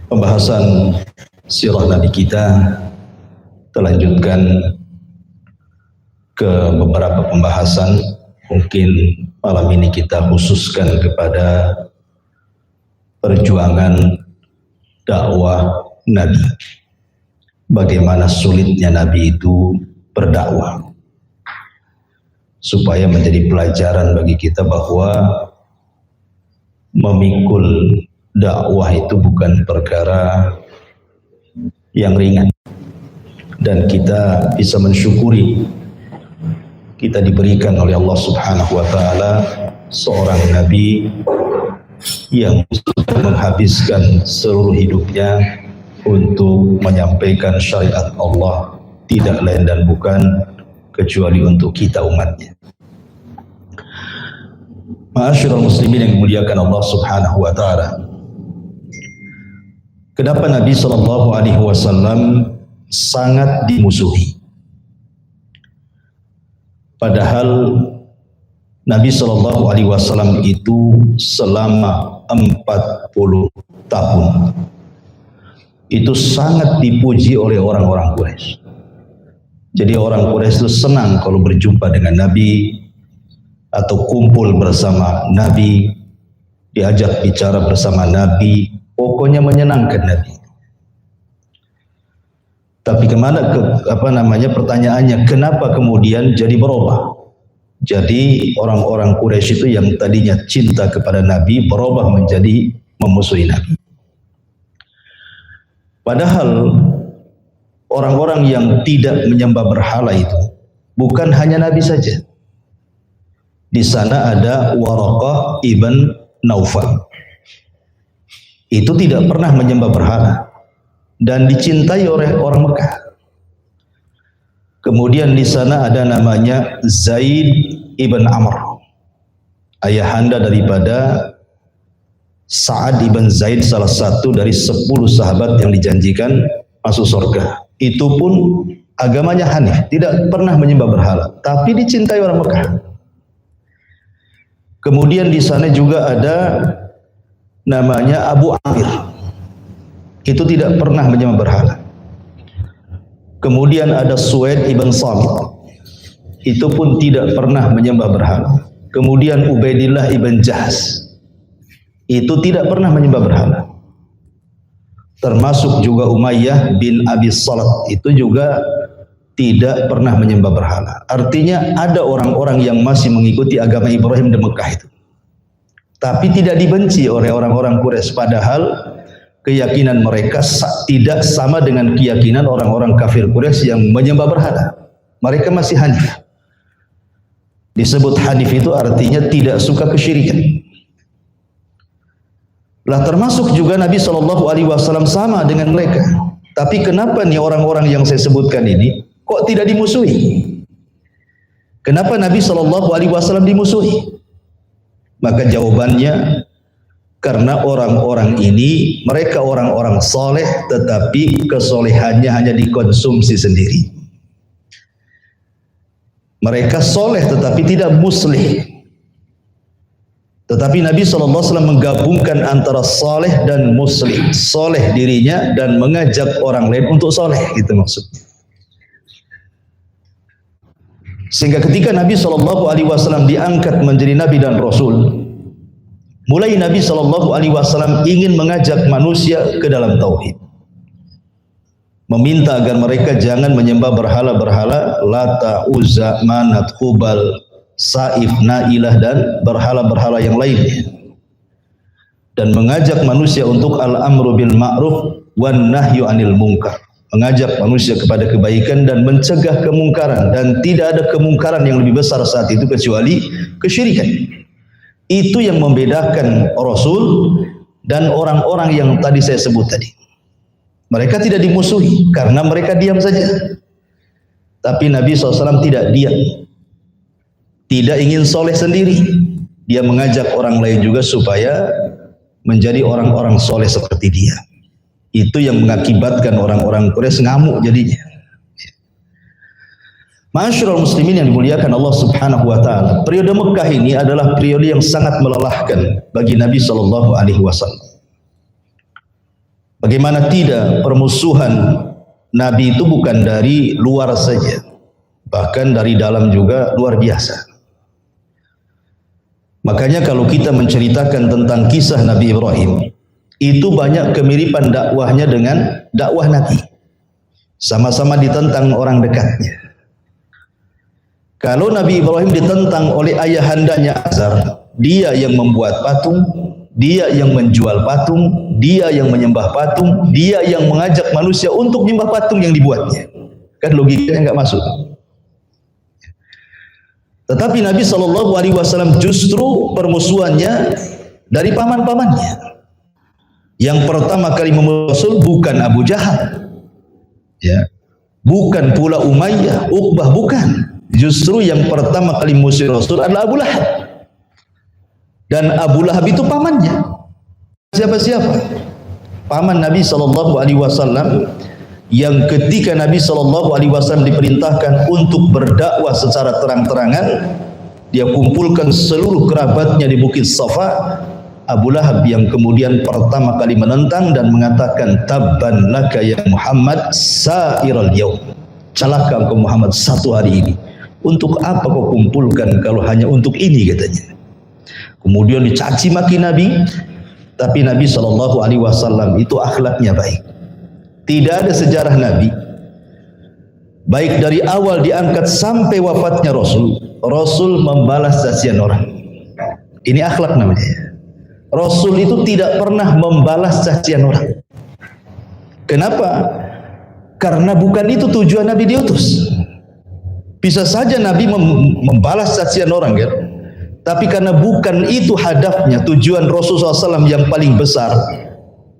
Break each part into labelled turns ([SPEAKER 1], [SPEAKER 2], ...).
[SPEAKER 1] Pembahasan sirah Nabi kita terlanjutkan ke beberapa pembahasan. Mungkin malam ini kita khususkan kepada perjuangan dakwah Nabi. Bagaimana sulitnya Nabi itu berdakwah, supaya menjadi pelajaran bagi kita bahwa memikul dakwah itu bukan perkara yang ringan, dan kita bisa mensyukuri kita diberikan oleh Allah Subhanahu wa taala seorang nabi yang sudah menghabiskan seluruh hidupnya untuk menyampaikan syariat Allah, tidak lain dan bukan kecuali untuk kita umatnya. Ma'asyiral muslimin yang dimuliakan Allah Subhanahu wa taala, kenapa Nabi Shallallahu Alaihi Wasallam sangat dimusuhi? Padahal Nabi Shallallahu Alaihi Wasallam itu selama 40 tahun itu sangat dipuji oleh orang-orang Quraisy. Jadi orang Quraisy itu senang kalau berjumpa dengan Nabi atau kumpul bersama Nabi, diajak bicara bersama Nabi. Pokoknya menyenangkan Nabi. Tapi pertanyaannya, kenapa kemudian jadi berubah? Jadi orang-orang Quraisy itu yang tadinya cinta kepada Nabi berubah menjadi memusuhi Nabi. Padahal orang-orang yang tidak menyembah berhala itu bukan hanya Nabi saja. Di sana ada Waraqah ibn Naufal. Itu tidak pernah menyembah berhala dan dicintai oleh orang Mekah. Kemudian di sana ada namanya Zaid ibn Amr, ayahanda daripada Sa'ad ibn Zaid, salah satu dari 10 sahabat yang dijanjikan masuk surga. Itu pun agamanya Hanif, tidak pernah menyembah berhala, tapi dicintai orang Mekah. Kemudian di sana juga ada namanya Abu Amir, itu tidak pernah menyembah berhala. Kemudian ada Suwaid ibn Samit, itu pun tidak pernah menyembah berhala. Kemudian Ubaidillah ibn Jahas, itu tidak pernah menyembah berhala. Termasuk juga Umayyah bin Abi Salat, itu juga tidak pernah menyembah berhala. Artinya ada orang-orang yang masih mengikuti agama Ibrahim di Mekah itu, tapi tidak dibenci oleh orang-orang Quraisy, padahal keyakinan mereka tidak sama dengan keyakinan orang-orang kafir Quraisy yang menyembah berhala. Mereka masih Hanif. Disebut Hanif itu artinya tidak suka kesyirikan. Lah termasuk juga Nabi Shallallahu Alaihi Wasallam sama dengan mereka. Tapi kenapa nih orang-orang yang saya sebutkan ini kok tidak dimusuhi? Kenapa Nabi Shallallahu Alaihi Wasallam dimusuhi? Maka jawabannya, karena orang-orang ini mereka orang-orang soleh, tetapi kesolehannya hanya dikonsumsi sendiri. Mereka soleh tetapi tidak muslih. Tetapi Nabi SAW menggabungkan antara soleh dan muslih, soleh dirinya dan mengajak orang lain untuk soleh, gitu maksudnya. Sehingga ketika Nabi SAW diangkat menjadi Nabi dan Rasul, mulai Nabi SAW ingin mengajak manusia ke dalam tauhid, meminta agar mereka jangan menyembah berhala-berhala Lata, Uzza, Manat, Hubal, Saif, Nailah dan berhala-berhala yang lainnya, dan mengajak manusia untuk al-amru bil ma'ruf wan nahyu anil munkar, mengajak manusia kepada kebaikan dan mencegah kemungkaran, dan tidak ada kemungkaran yang lebih besar saat itu kecuali kesyirikan. Itu yang membedakan Rasul dan orang-orang yang tadi saya sebut tadi. Mereka tidak dimusuhi karena mereka diam saja. Tapi Nabi SAW tidak diam, tidak ingin soleh sendiri. Dia mengajak orang lain juga supaya menjadi orang-orang soleh seperti dia. Itu yang mengakibatkan orang-orang Quraisy ngamuk jadinya. Ma'asyiral muslimin yang dimuliakan Allah Subhanahu wa taala, periode Mekah ini adalah periode yang sangat melelahkan bagi Nabi sallallahu alaihi wasallam. Bagaimana tidak, permusuhan Nabi itu bukan dari luar saja, bahkan dari dalam juga luar biasa. Makanya kalau kita menceritakan tentang kisah Nabi Ibrahim, itu banyak kemiripan dakwahnya dengan dakwah Nabi. Sama-sama ditentang orang dekatnya. Kalau Nabi Ibrahim ditentang oleh ayahandanya Azar, dia yang membuat patung, dia yang menjual patung, dia yang menyembah patung, dia yang mengajak manusia untuk menyembah patung yang dibuatnya. Kan logikanya enggak masuk. Tetapi Nabi SAW justru permusuhannya dari paman-pamannya. Yang pertama kali memusuh bukan Abu Jahal, ya, bukan pula Umayyah, Uqbah, bukan. Justru yang pertama kali musuh Rasul adalah Abu Lahab. Dan Abu Lahab itu pamannya. Siapa-siapa? Paman Nabi SAW yang ketika Nabi SAW diperintahkan untuk berdakwah secara terang-terangan, dia kumpulkan seluruh kerabatnya di Bukit Safa. Abu Lahab yang kemudian pertama kali menentang dan mengatakan, tabban laka ya Muhammad sa'iral yaum. Celaka engkau Muhammad satu hari ini. Untuk apa kau kumpulkan kalau hanya untuk ini, katanya. Kemudian dicaci maki Nabi, tapi Nabi SAW itu akhlaknya baik. Tidak ada sejarah Nabi, baik dari awal diangkat sampai wafatnya Rasul membalas cacian orang. Ini akhlak namanya. Rasul itu tidak pernah membalas cacian orang. Kenapa? Karena bukan itu tujuan Nabi diutus. Bisa saja Nabi membalas cacian orang, kan? Tapi karena bukan itu hadafnya, tujuan Rasulullah SAW yang paling besar,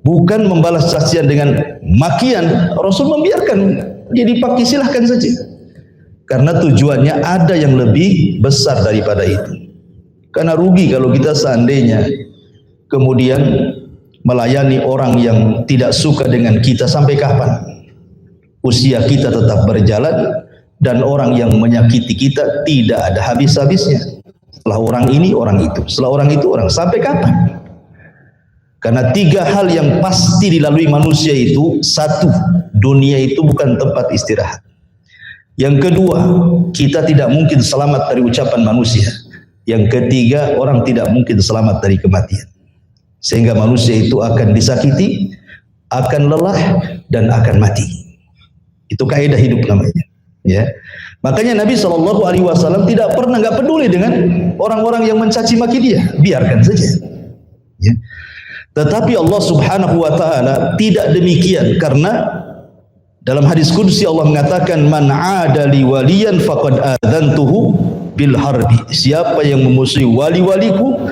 [SPEAKER 1] bukan membalas cacian dengan makian, Rasul membiarkan dia dipaki, silahkan saja. Karena tujuannya ada yang lebih besar daripada itu. Karena rugi kalau kita seandainya kemudian melayani orang yang tidak suka dengan kita sampai kapan? Usia kita tetap berjalan, dan orang yang menyakiti kita tidak ada habis-habisnya. Setelah orang ini, orang itu. Setelah orang itu, orang. Sampai kapan? Karena tiga hal yang pasti dilalui manusia itu. Satu, dunia itu bukan tempat istirahat. Yang kedua, kita tidak mungkin selamat dari ucapan manusia. Yang ketiga, orang tidak mungkin selamat dari kematian. Sehingga manusia itu akan disakiti, akan lelah, dan akan mati. Itu kaidah hidup namanya. Ya, makanya Nabi SAW tidak pernah, nggak peduli dengan orang-orang yang mencaci maki dia, biarkan saja. Ya. Tetapi Allah Subhanahu Wa Taala tidak demikian, karena dalam hadis qudsi Allah mengatakan, man adali waliyan faqad adzantuhu bil harbi. Siapa yang memusuhi wali-waliku,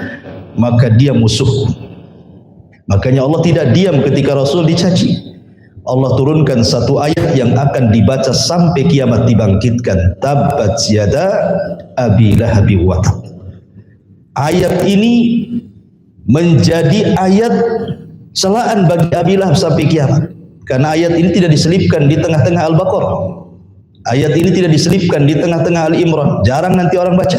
[SPEAKER 1] maka dia musuhku. Makanya Allah tidak diam ketika Rasul dicaci. Allah turunkan satu ayat yang akan dibaca sampai kiamat dibangkitkan. Tabbat yada abi lahabi wa tab. Ayat ini menjadi ayat celaan bagi Abi Lahab sampai kiamat. Karena ayat ini tidak diselipkan di tengah-tengah Al-Baqarah. Ayat ini tidak diselipkan di tengah-tengah Ali Imran. Jarang nanti orang baca.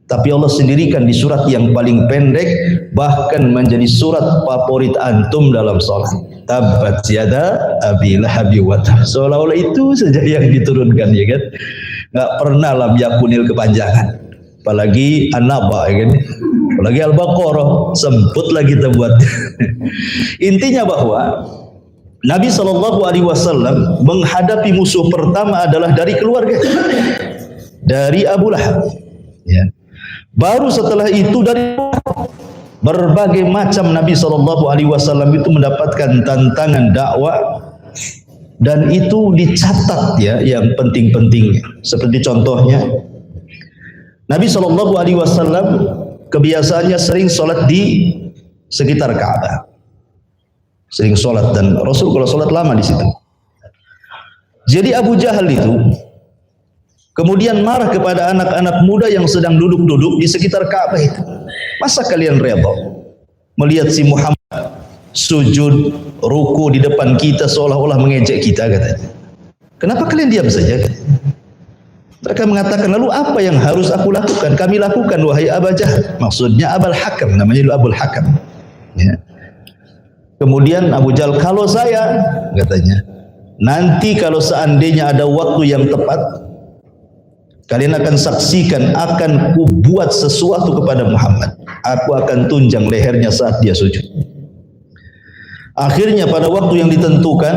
[SPEAKER 1] Tapi Allah sendirikan di surat yang paling pendek, bahkan menjadi surat favorit antum dalam salat. Tabbat yada abi lahabi wa tab. Seolah-olah itu saja yang diturunkan, ya kan? Enggak pernah lam yakunil kepanjangan. Apalagi An-Naba, ya kan? Apalagi Al-Baqarah, semputlah kita buat. Intinya bahwa Nabi SAW menghadapi musuh pertama adalah dari keluarga, dari Abu Lahab. Ya. Baru setelah itu dari berbagai macam. Nabi SAW itu mendapatkan tantangan dakwah, dan itu dicatat, ya, yang penting-pentingnya. Seperti contohnya, Nabi SAW kebiasaannya sering sholat di sekitar Ka'bah, sering sholat, dan Rasul kalau sholat lama di situ. Jadi Abu Jahal itu kemudian marah kepada anak-anak muda yang sedang duduk-duduk di sekitar Ka'bah itu. Masa kalian rela melihat si Muhammad sujud, ruku di depan kita seolah-olah mengejek kita katanya. Kenapa kalian diam saja? Mereka mengatakan, lalu apa yang harus aku lakukan? Kami lakukan wahai Aba Jahal. Maksudnya Abul Hakam, namanya dulu Abul Hakam. Ya. Kemudian Abu Jahal, kalau saya, katanya, nanti kalau seandainya ada waktu yang tepat, kalian akan saksikan, akan kubuat sesuatu kepada Muhammad. Aku akan tunjang lehernya saat dia sujud. Akhirnya pada waktu yang ditentukan,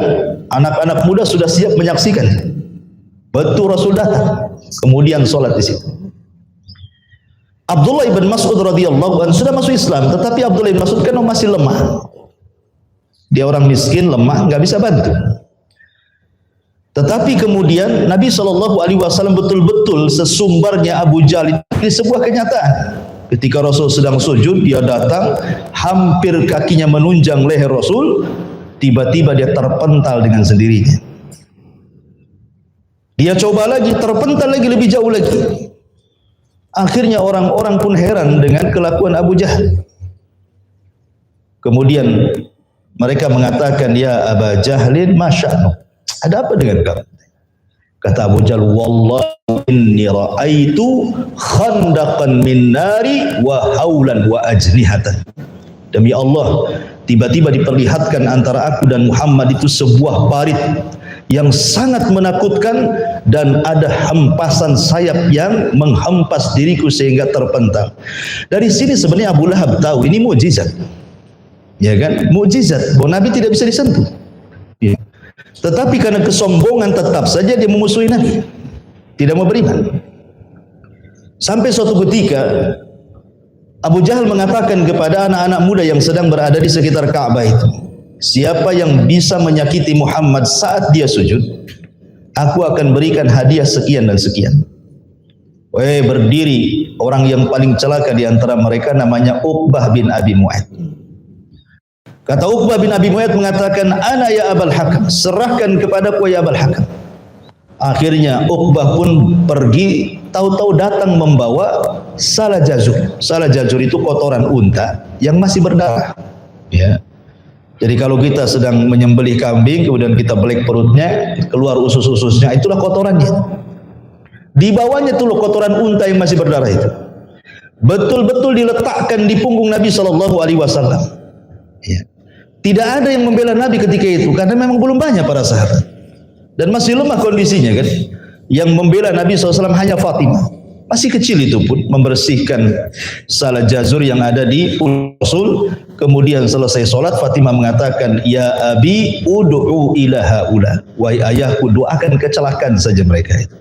[SPEAKER 1] anak-anak muda sudah siap menyaksikan. Betul Rasul datang, kemudian sholat di situ. Abdullah ibn Mas'ud radhiyallahu anhu sudah masuk Islam, tetapi Abdullah ibn Mas'ud kan masih lemah. Dia orang miskin, lemah, nggak bisa bantu. Tetapi kemudian Nabi SAW betul-betul sesumbarnya Abu Jahal ini sebuah kenyataan. Ketika Rasul sedang sujud, dia datang, hampir kakinya menunjang leher Rasul, tiba-tiba dia terpental dengan sendirinya. Dia coba lagi, terpental lagi lebih jauh lagi. Akhirnya orang-orang pun heran dengan kelakuan Abu Jahal. Kemudian mereka mengatakan, ya Aba Jahlin, masya'nu, ada apa dengan kamu? Kata Abu Jahal, wallahi inni ra'aitu khandaqan min nari wa haulan wa ajnihatan. Demi Allah, tiba-tiba diperlihatkan antara aku dan Muhammad itu sebuah parit yang sangat menakutkan dan ada hempasan sayap yang menghempas diriku sehingga terpental. Dari sini sebenarnya Abu Lahab tahu ini mukjizat. Ya kan? Mukjizat bahwa Nabi tidak bisa disentuh. Ya. Tetapi karena kesombongan tetap saja dia memusuhi Nabi. Tidak mau beriman. Sampai suatu ketika Abu Jahal mengatakan kepada anak-anak muda yang sedang berada di sekitar Ka'bah itu, siapa yang bisa menyakiti Muhammad saat dia sujud, aku akan berikan hadiah sekian dan sekian. Berdiri orang yang paling celaka di antara mereka, namanya Uqbah bin Abi Mu'ayth. Kata Uqbah bin Abi Mu'ayth mengatakan, ana ya Abul Hakam, serahkan kepadaku ya Abul Hakam. Akhirnya Uqbah pun pergi, tahu-tahu datang membawa salah jazur. Salah jazur itu kotoran unta yang masih berdarah. Ya. Jadi kalau kita sedang menyembelih kambing, kemudian kita belek perutnya, keluar usus-ususnya, itulah kotorannya. Di bawahnya itu loh kotoran unta yang masih berdarah itu. Betul-betul diletakkan di punggung Nabi SAW. Ya. Tidak ada yang membela Nabi ketika itu, karena memang belum banyak para sahabat. Dan masih lemah kondisinya kan. Yang membela Nabi SAW hanya Fatimah. Masih kecil itu pun membersihkan salah jazur yang ada di Rasul. Kemudian selesai solat, Fatimah mengatakan, ya abi ud'u ila haula, wahai ayahku, doakan kecelakaan saja mereka itu.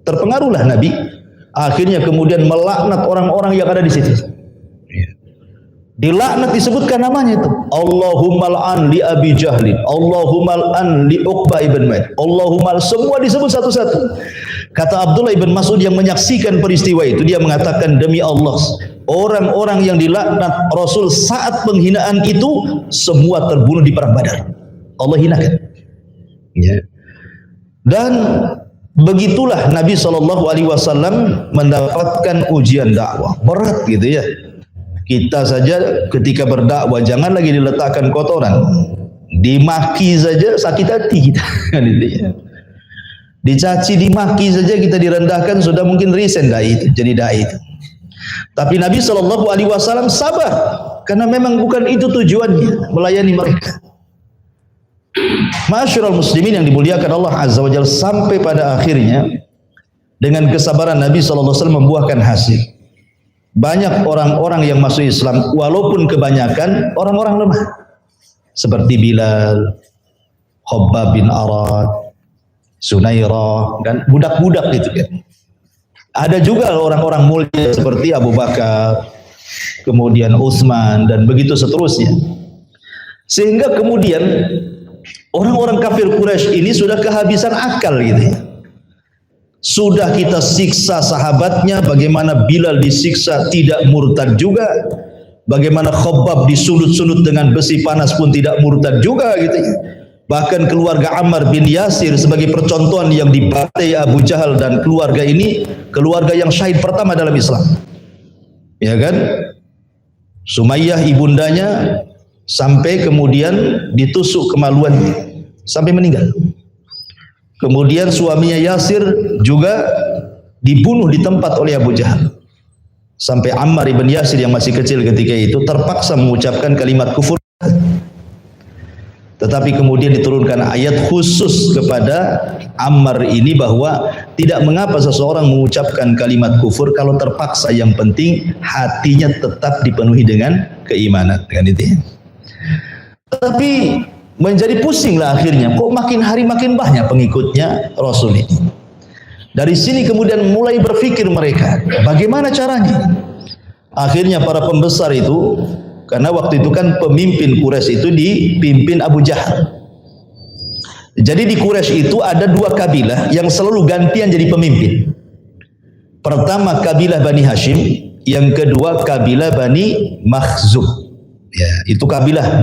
[SPEAKER 1] Terpengaruhlah Nabi, akhirnya kemudian melaknat orang-orang yang ada di situ. Dilaknat disebutkan namanya itu, Allahumma al'an li Abi Jahlin, Allahumma al'an li Uqbah ibn Mas'ud, Allahumma, semua disebut satu-satu. Kata Abdullah ibn Mas'ud yang menyaksikan peristiwa itu, dia mengatakan, demi Allah, orang-orang yang dilaknat Rasul saat penghinaan itu semua terbunuh di perang Badar. Allah hinakan. Ya. Dan begitulah Nabi SAW mendapatkan ujian dakwah berat gitu ya. Kita saja ketika berdakwah jangan lagi diletakkan kotoran, dimaki saja sakit hati kita. Dicaci, dimaki saja kita direndahkan, sudah mungkin resign dai itu, jadi dai itu. Tapi Nabi SAW sabar, karena memang bukan itu tujuannya, melayani mereka. Ma'asyiral muslimin yang dimuliakan Allah Azza wa Jalla, sampai pada akhirnya dengan kesabaran Nabi SAW membuahkan hasil. Banyak orang-orang yang masuk Islam, walaupun kebanyakan orang-orang lemah, seperti Bilal, Khabbab bin Arad, Sunairah, dan budak-budak itu kan. Ada juga orang-orang mulia seperti Abu Bakar, kemudian Utsman, dan begitu seterusnya. Sehingga kemudian orang-orang kafir Quraisy ini sudah kehabisan akal gitu ya. Sudah kita siksa sahabatnya, bagaimana Bilal disiksa tidak murtad juga, bagaimana Khabbab disulut-sulut dengan besi panas pun tidak murtad juga gitu ya. Bahkan keluarga Ammar bin Yasir sebagai percontohan yang dibantai Abu Jahal dan keluarga ini, keluarga yang syahid pertama dalam Islam. Ya kan? Sumayyah ibundanya sampai kemudian ditusuk kemaluannya sampai meninggal. Kemudian suaminya Yasir juga dibunuh di tempat oleh Abu Jahal. Sampai Ammar ibn Yasir yang masih kecil ketika itu terpaksa mengucapkan kalimat kufur. Tetapi kemudian diturunkan ayat khusus kepada Ammar ini bahwa tidak mengapa seseorang mengucapkan kalimat kufur kalau terpaksa, yang penting hatinya tetap dipenuhi dengan keimanan. Dengan itu. Tapi menjadi pusinglah akhirnya, kok makin hari makin banyak pengikutnya Rasul ini. Dari sini kemudian mulai berpikir mereka, bagaimana caranya? Akhirnya para pembesar itu, karena waktu itu kan pemimpin Quraisy itu dipimpin Abu Jahal. Jadi di Quraisy itu ada dua kabilah yang selalu gantian jadi pemimpin. Pertama kabilah Bani Hashim, yang kedua kabilah Bani Makhzum. Ya, itu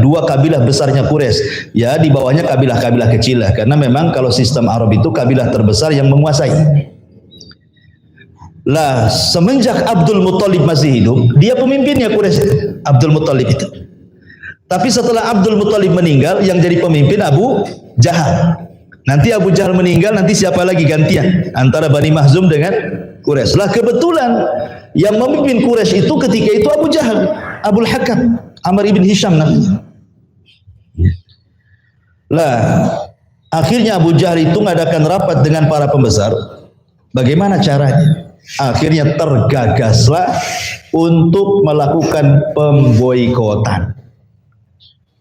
[SPEAKER 1] dua kabilah besarnya Quraisy. Ya, di bawahnya kabilah-kabilah kecil lah. Karena memang kalau sistem Arab itu kabilah terbesar yang menguasai. Lah, semenjak Abdul Muthalib masih hidup, dia pemimpinnya Quraisy, Abdul Muthalib itu. Tapi setelah Abdul Muthalib meninggal, yang jadi pemimpin Abu Jahal. Nanti Abu Jahal meninggal, nanti siapa lagi gantian antara Bani Makhzum dengan Quraisy. Lah kebetulan yang memimpin Quraisy itu ketika itu Abu Jahal, Abul Hakam, Amr ibn Hisham namanya. Lah, akhirnya Abu Jahal itu mengadakan rapat dengan para pembesar. Bagaimana caranya? Akhirnya tergagaslah untuk melakukan pemboikotan.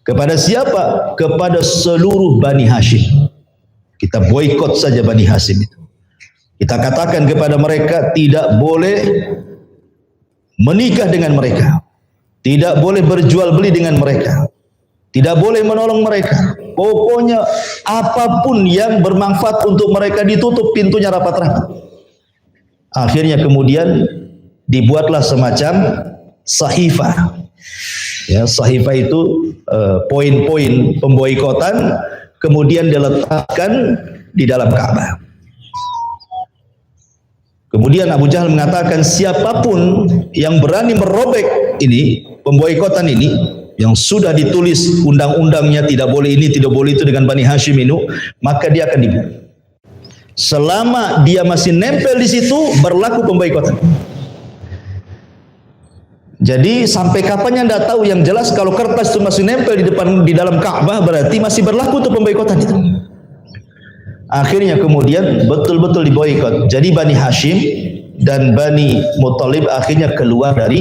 [SPEAKER 1] Kepada siapa? Kepada seluruh Bani Hashim. Kita boikot saja Bani Hashim itu. Kita katakan kepada mereka tidak boleh menikah dengan mereka. Tidak boleh berjual beli dengan mereka. Tidak boleh menolong mereka. Pokoknya apapun yang bermanfaat untuk mereka ditutup pintunya rapat-rapat. Akhirnya kemudian dibuatlah semacam sahifah. Ya, sahifah itu poin-poin pemboikotan kemudian diletakkan di dalam Ka'bah. Kemudian Abu Jahal mengatakan siapapun yang berani merobek ini, pemboikotan ini, yang sudah ditulis undang-undangnya tidak boleh ini, tidak boleh itu dengan Bani Hashim ini, maka dia akan dibunuh. Selama dia masih nempel di situ, berlaku pemboikotan. Jadi sampai kapannya tidak tahu, yang jelas kalau kertas itu masih nempel di dalam Ka'bah berarti masih berlaku tuh pemboikotan itu. Akhirnya kemudian betul-betul diboikot. Jadi Bani Hashim dan Bani Muthalib akhirnya keluar dari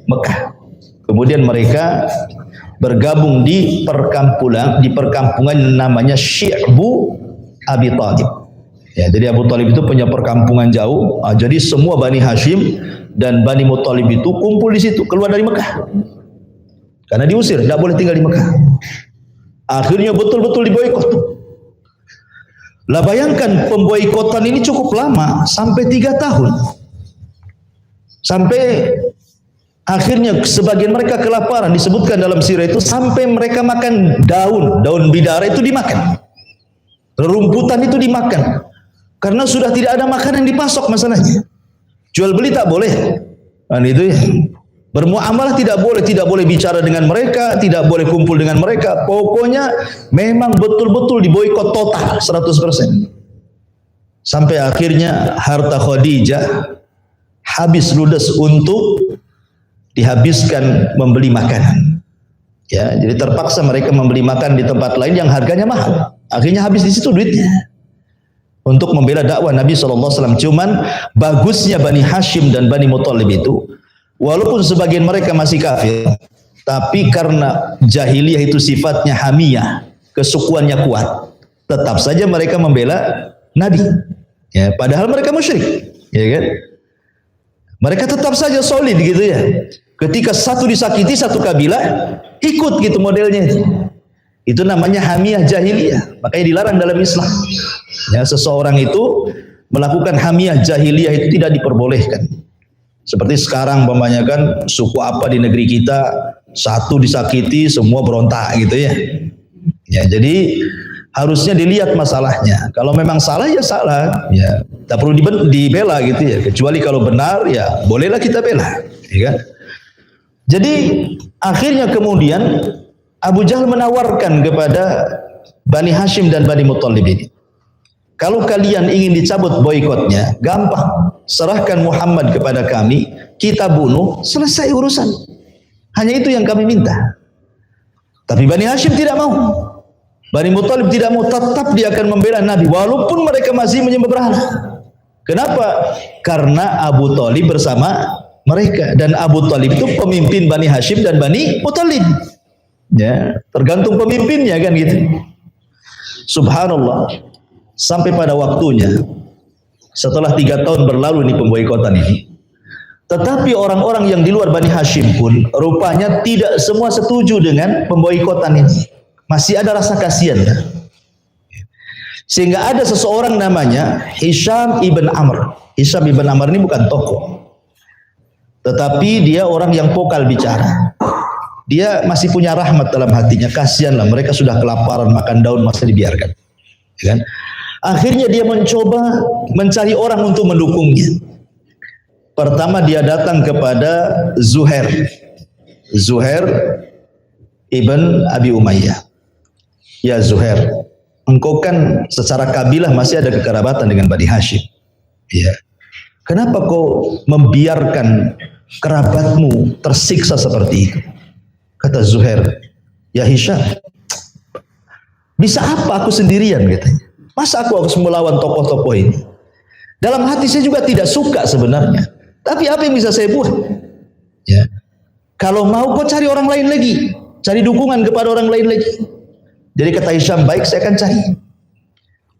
[SPEAKER 1] Mekah. Kemudian mereka bergabung di perkampungan namanya Syi'bu Abi Thalib. Ya, jadi Abu Thalib itu punya perkampungan jauh. Jadi semua Bani Hashim dan Bani Muthalib itu kumpul di situ, keluar dari Mekah. Karena diusir, tidak boleh tinggal di Mekah. Akhirnya betul-betul diboikot. Lah bayangkan pemboikotan ini cukup lama, sampai 3 tahun. Sampai akhirnya sebagian mereka kelaparan, disebutkan dalam sirah itu sampai mereka makan daun bidara itu dimakan. Rerumputan itu dimakan. Karena sudah tidak ada makanan yang dipasok masalahnya. Jual beli tak boleh. Nah, itu ya. Bermuamalah tidak boleh bicara dengan mereka, tidak boleh kumpul dengan mereka. Pokoknya memang betul-betul diboikot total 100%. Sampai akhirnya harta Khadijah habis ludes untuk dihabiskan membeli makanan. Ya, jadi terpaksa mereka membeli makan di tempat lain yang harganya mahal. Akhirnya habis di situ duitnya untuk membela dakwah Nabi SAW. Cuman bagusnya Bani Hashim dan Bani Muthalib itu, walaupun sebagian mereka masih kafir, tapi karena jahiliyah itu sifatnya hamiyah, kesukuannya kuat, tetap saja mereka membela Nabi. Ya, padahal mereka musyrik, ya kan? Mereka tetap saja solid gitu ya. Ketika satu disakiti, satu kabilah ikut gitu modelnya itu. Itu namanya hamiyah jahiliyah, makanya dilarang dalam Islam. Ya, seseorang itu melakukan hamiyah jahiliyah itu tidak diperbolehkan. Seperti sekarang membanyakan suku apa di negeri kita, satu disakiti semua berontak gitu ya. Ya, jadi harusnya dilihat masalahnya. Kalau memang salah ya salah, ya tak perlu dibela gitu ya. Kecuali kalau benar ya bolehlah kita bela, ya kan? Jadi akhirnya kemudian Abu Jahal menawarkan kepada Bani Hashim dan Bani Muttalib ini, kalau kalian ingin dicabut boikotnya, gampang. Serahkan Muhammad kepada kami, kita bunuh, selesai urusan. Hanya itu yang kami minta. Tapi Bani Hashim tidak mau. Bani Muttalib tidak mau, tetap dia akan membela Nabi walaupun mereka masih menyembah berhala. Kenapa? Karena Abu Thalib bersama mereka, dan Abu Thalib itu pemimpin Bani Hashim dan Bani Muttalib. Ya, tergantung pemimpinnya kan gitu. Subhanallah. Sampai pada waktunya, setelah 3 tahun berlalu nih pemboikotan ini, tetapi orang-orang yang di luar Bani Hashim pun rupanya tidak semua setuju dengan pemboikotan ini. Masih ada rasa kasihan. Sehingga ada seseorang namanya Hisham ibn Amr. Hisham ibn Amr ini bukan tokoh, tetapi dia orang yang vokal bicara. Dia masih punya rahmat dalam hatinya. Kasihanlah, mereka sudah kelaparan, makan daun masih dibiarkan. Kan? Akhirnya dia mencoba mencari orang untuk mendukungnya. Pertama dia datang kepada Zuhair ibn Abi Umayyah. Ya Zuhair, engkau kan secara kabilah masih ada kekerabatan dengan Bani Hashim. Ya. Kenapa kau membiarkan kerabatmu tersiksa seperti itu? Kata Zuhair, ya Hisham, bisa apa aku sendirian katanya. Masa aku harus melawan tokoh-tokoh ini? Dalam hati saya juga tidak suka sebenarnya. Tapi apa yang bisa saya buat? Ya. Kalau mau kau cari orang lain lagi. Cari dukungan kepada orang lain lagi. Jadi kata Hisham, baik saya akan cari.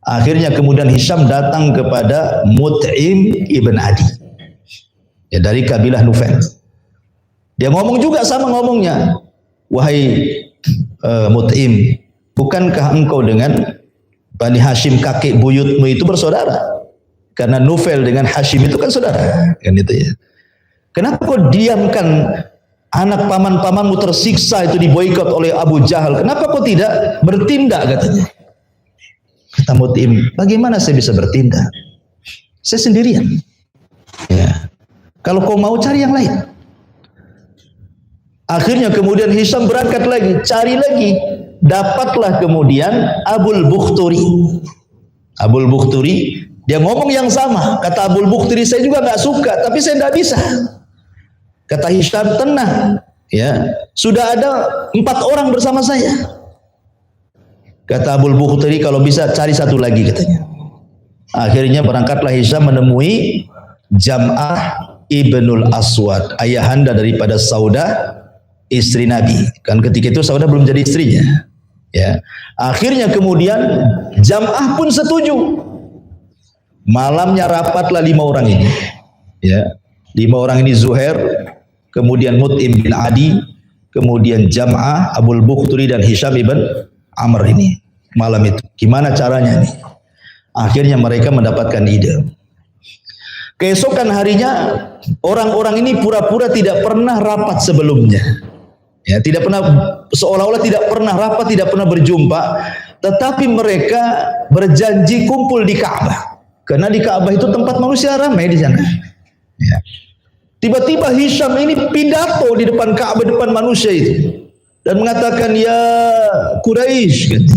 [SPEAKER 1] Akhirnya kemudian Hisham datang kepada Mut'im ibn Adi. Ya, dari kabilah Nufail. Dia ngomong juga sama ngomongnya. Wahai Mut'im, bukankah engkau dengan Bani Hashim kakek buyutmu itu bersaudara? Karena Nufail dengan Hashim itu kan saudara, kan itu ya. Kenapa kau diamkan anak paman-pamanmu tersiksa itu diboikot oleh Abu Jahal? Kenapa kau tidak bertindak katanya? Kata Mut'im, bagaimana saya bisa bertindak? Saya sendirian. Ya. Kalau kau mau cari yang lain. Akhirnya kemudian Hisham berangkat lagi, cari lagi. Dapatlah kemudian Abul Bukhturi. Abul Bukhturi, dia ngomong yang sama. Kata Abul Bukhturi, saya juga nggak suka, tapi saya nggak bisa. Kata Hisham, tenang, ya sudah ada 4 orang bersama saya. Kata Abul Bukhturi, kalau bisa cari satu lagi katanya. Akhirnya berangkatlah Hisham menemui Jam'ah ibnul Aswad, ayahanda daripada Saudah, istri Nabi. Kan ketika itu Saudah belum jadi istrinya. Ya. Akhirnya kemudian Jam'ah pun setuju. Malamnya rapatlah 5 orang ini. Ya. 5 orang ini Zuhair, kemudian Mut'im bin Adi, kemudian Jam'ah, Abul Bukhturi dan Hisham ibn Amr ini. Malam itu. Gimana caranya nih? Akhirnya mereka mendapatkan ide. Keesokan harinya orang-orang ini pura-pura tidak pernah rapat sebelumnya. Ya, tidak pernah, seolah-olah tidak pernah rapat, tidak pernah berjumpa, tetapi mereka berjanji kumpul di Ka'bah. Karena di Ka'bah itu tempat manusia ramai di sana. Ya. Tiba-tiba Hisham ini pidato di depan Ka'bah, depan manusia itu, dan mengatakan, ya Quraisy,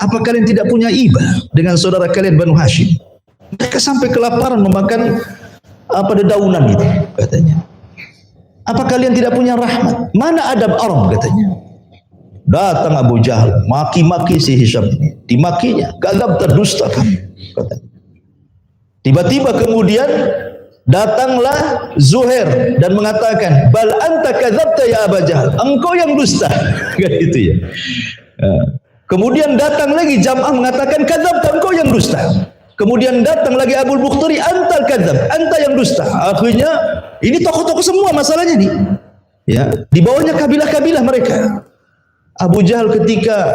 [SPEAKER 1] apa kalian tidak punya iba dengan saudara kalian Banu Hashim? Mereka sampai kelaparan memakan dedaunan itu, katanya. Apa kalian tidak punya rahmat? Mana adab Arab, katanya. Datang Abu Jahal, maki-maki si Hisham ini. Dimakinya, gagap terdusta kamu, katanya. Tiba-tiba kemudian datanglah Zuhair dan mengatakan, bal anta kadzabta ya Abu Jahal, engkau yang dusta. Gitu ya. Kemudian datang lagi Jam'ah mengatakan, kadzabta, engkau yang dusta. Kemudian datang lagi Abul Bukhturi, antal kadzab, anta yang dusta. Akhirnya ini tokoh-tokoh semua masalahnya nih. Ya, di bawahnya kabilah-kabilah mereka. Abu Jahal ketika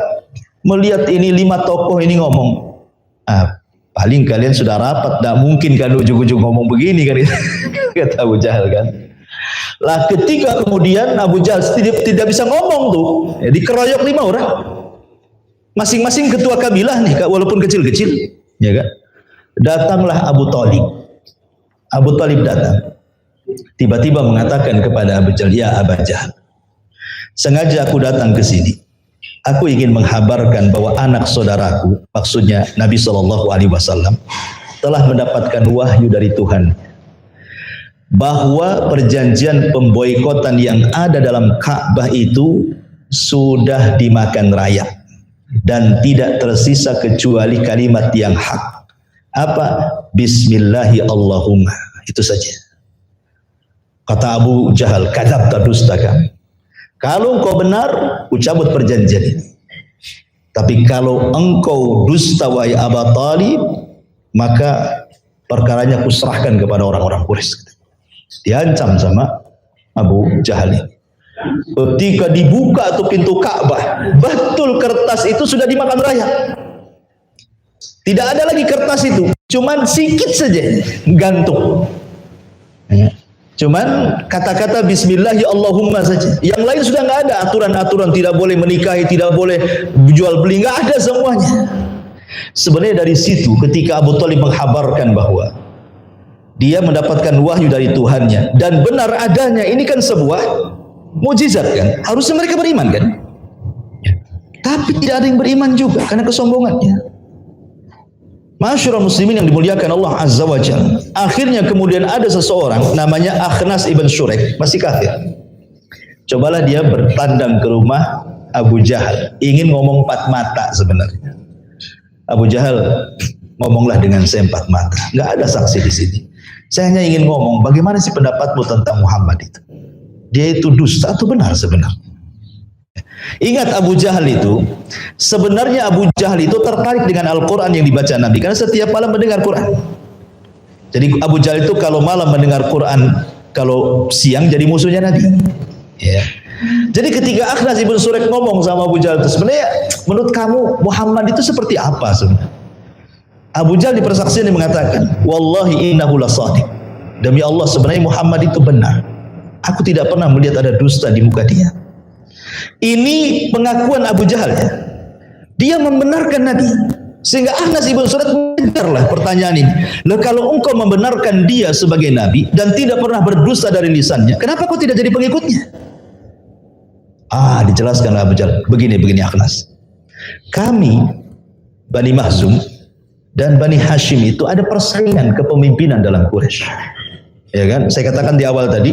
[SPEAKER 1] melihat ini 5 tokoh ini ngomong, paling kalian sudah rapat, tidak mungkin kan ujung-ujung ngomong begini kan. Kata Abu Jahal kan. Lah ketika kemudian Abu Jahal tidak bisa ngomong tuh, ya, dikeroyok 5 orang. Masing-masing ketua kabilah nih, walaupun kecil-kecil, ya kan. Datanglah Abu Thalib. Abu Thalib datang. Tiba-tiba mengatakan kepada Abu Jahal, ya Abu Jahal, sengaja aku datang ke sini aku ingin menghabarkan bahwa anak saudaraku, maksudnya Nabi SAW, telah mendapatkan wahyu dari Tuhan bahwa perjanjian pemboikotan yang ada dalam Ka'bah itu sudah dimakan raya dan tidak tersisa kecuali kalimat yang hak. Apa? Bismillahi Allahumma. Itu saja. Kata Abu Jahal, kadzabta, dusta kamu. Kalau engkau benar, ku cabut perjanjian ini. Tapi kalau engkau dusta wahai Abu Talib, maka perkaranya ku serahkan kepada orang-orang Quraisy. Diancam sama Abu Jahal ini. Ketika dibuka tuh pintu Ka'bah, betul kertas itu sudah dimakan raya. Tidak ada lagi kertas itu, cuman sedikit saja gantung. Ya. Cuman kata-kata Bismillahi Allahumma saja. Yang lain sudah nggak ada aturan-aturan, tidak boleh menikahi, tidak boleh jual beli, nggak ada semuanya. Sebenarnya dari situ ketika Abu Thalib menghabarkan bahwa dia mendapatkan wahyu dari Tuhannya dan benar adanya, ini kan sebuah mukjizat kan? Harusnya mereka beriman kan? Tapi tidak ada yang beriman juga karena kesombongannya. Masyarul muslimin yang dimuliakan Allah Azza wa Jalla. Akhirnya kemudian ada seseorang namanya Akhnas ibn Syurek, masih kafir. Cobalah dia bertandang ke rumah Abu Jahal, ingin ngomong empat mata sebenarnya. Abu Jahal, ngomonglah dengan saya empat mata. Enggak ada saksi di sini. Saya hanya ingin ngomong, bagaimana sih pendapatmu tentang Muhammad itu? Dia itu dusta atau benar sebenarnya? Ingat Abu Jahal itu, sebenarnya Abu Jahal itu tertarik dengan Al-Quran yang dibaca Nabi, karena setiap malam mendengar Quran. Jadi Abu Jahal itu kalau malam mendengar Quran, kalau siang jadi musuhnya Nabi. Ya. Jadi ketika Akhnas ibn Syurek ngomong sama Abu Jahal itu, sebenarnya menurut kamu Muhammad itu seperti apa sebenarnya? Abu Jahal di persaksian dia mengatakan, Wallahi innahu lasadiq. Demi Allah sebenarnya Muhammad itu benar. Aku tidak pernah melihat ada dusta di muka dia. Ini pengakuan Abu Jahal ya. Dia membenarkan Nabi. Sehingga Akhnas ibn Syurek mengejarlah pertanyaan ini. Lah kalau engkau membenarkan dia sebagai Nabi dan tidak pernah berdusta dari lisannya, kenapa kau tidak jadi pengikutnya? Dijelaskan Abu Jahal. Begini Akhnas. Kami Bani Makhzum dan Bani Hashim itu ada persaingan kepemimpinan dalam Quraisy. Ya kan? Saya katakan di awal tadi,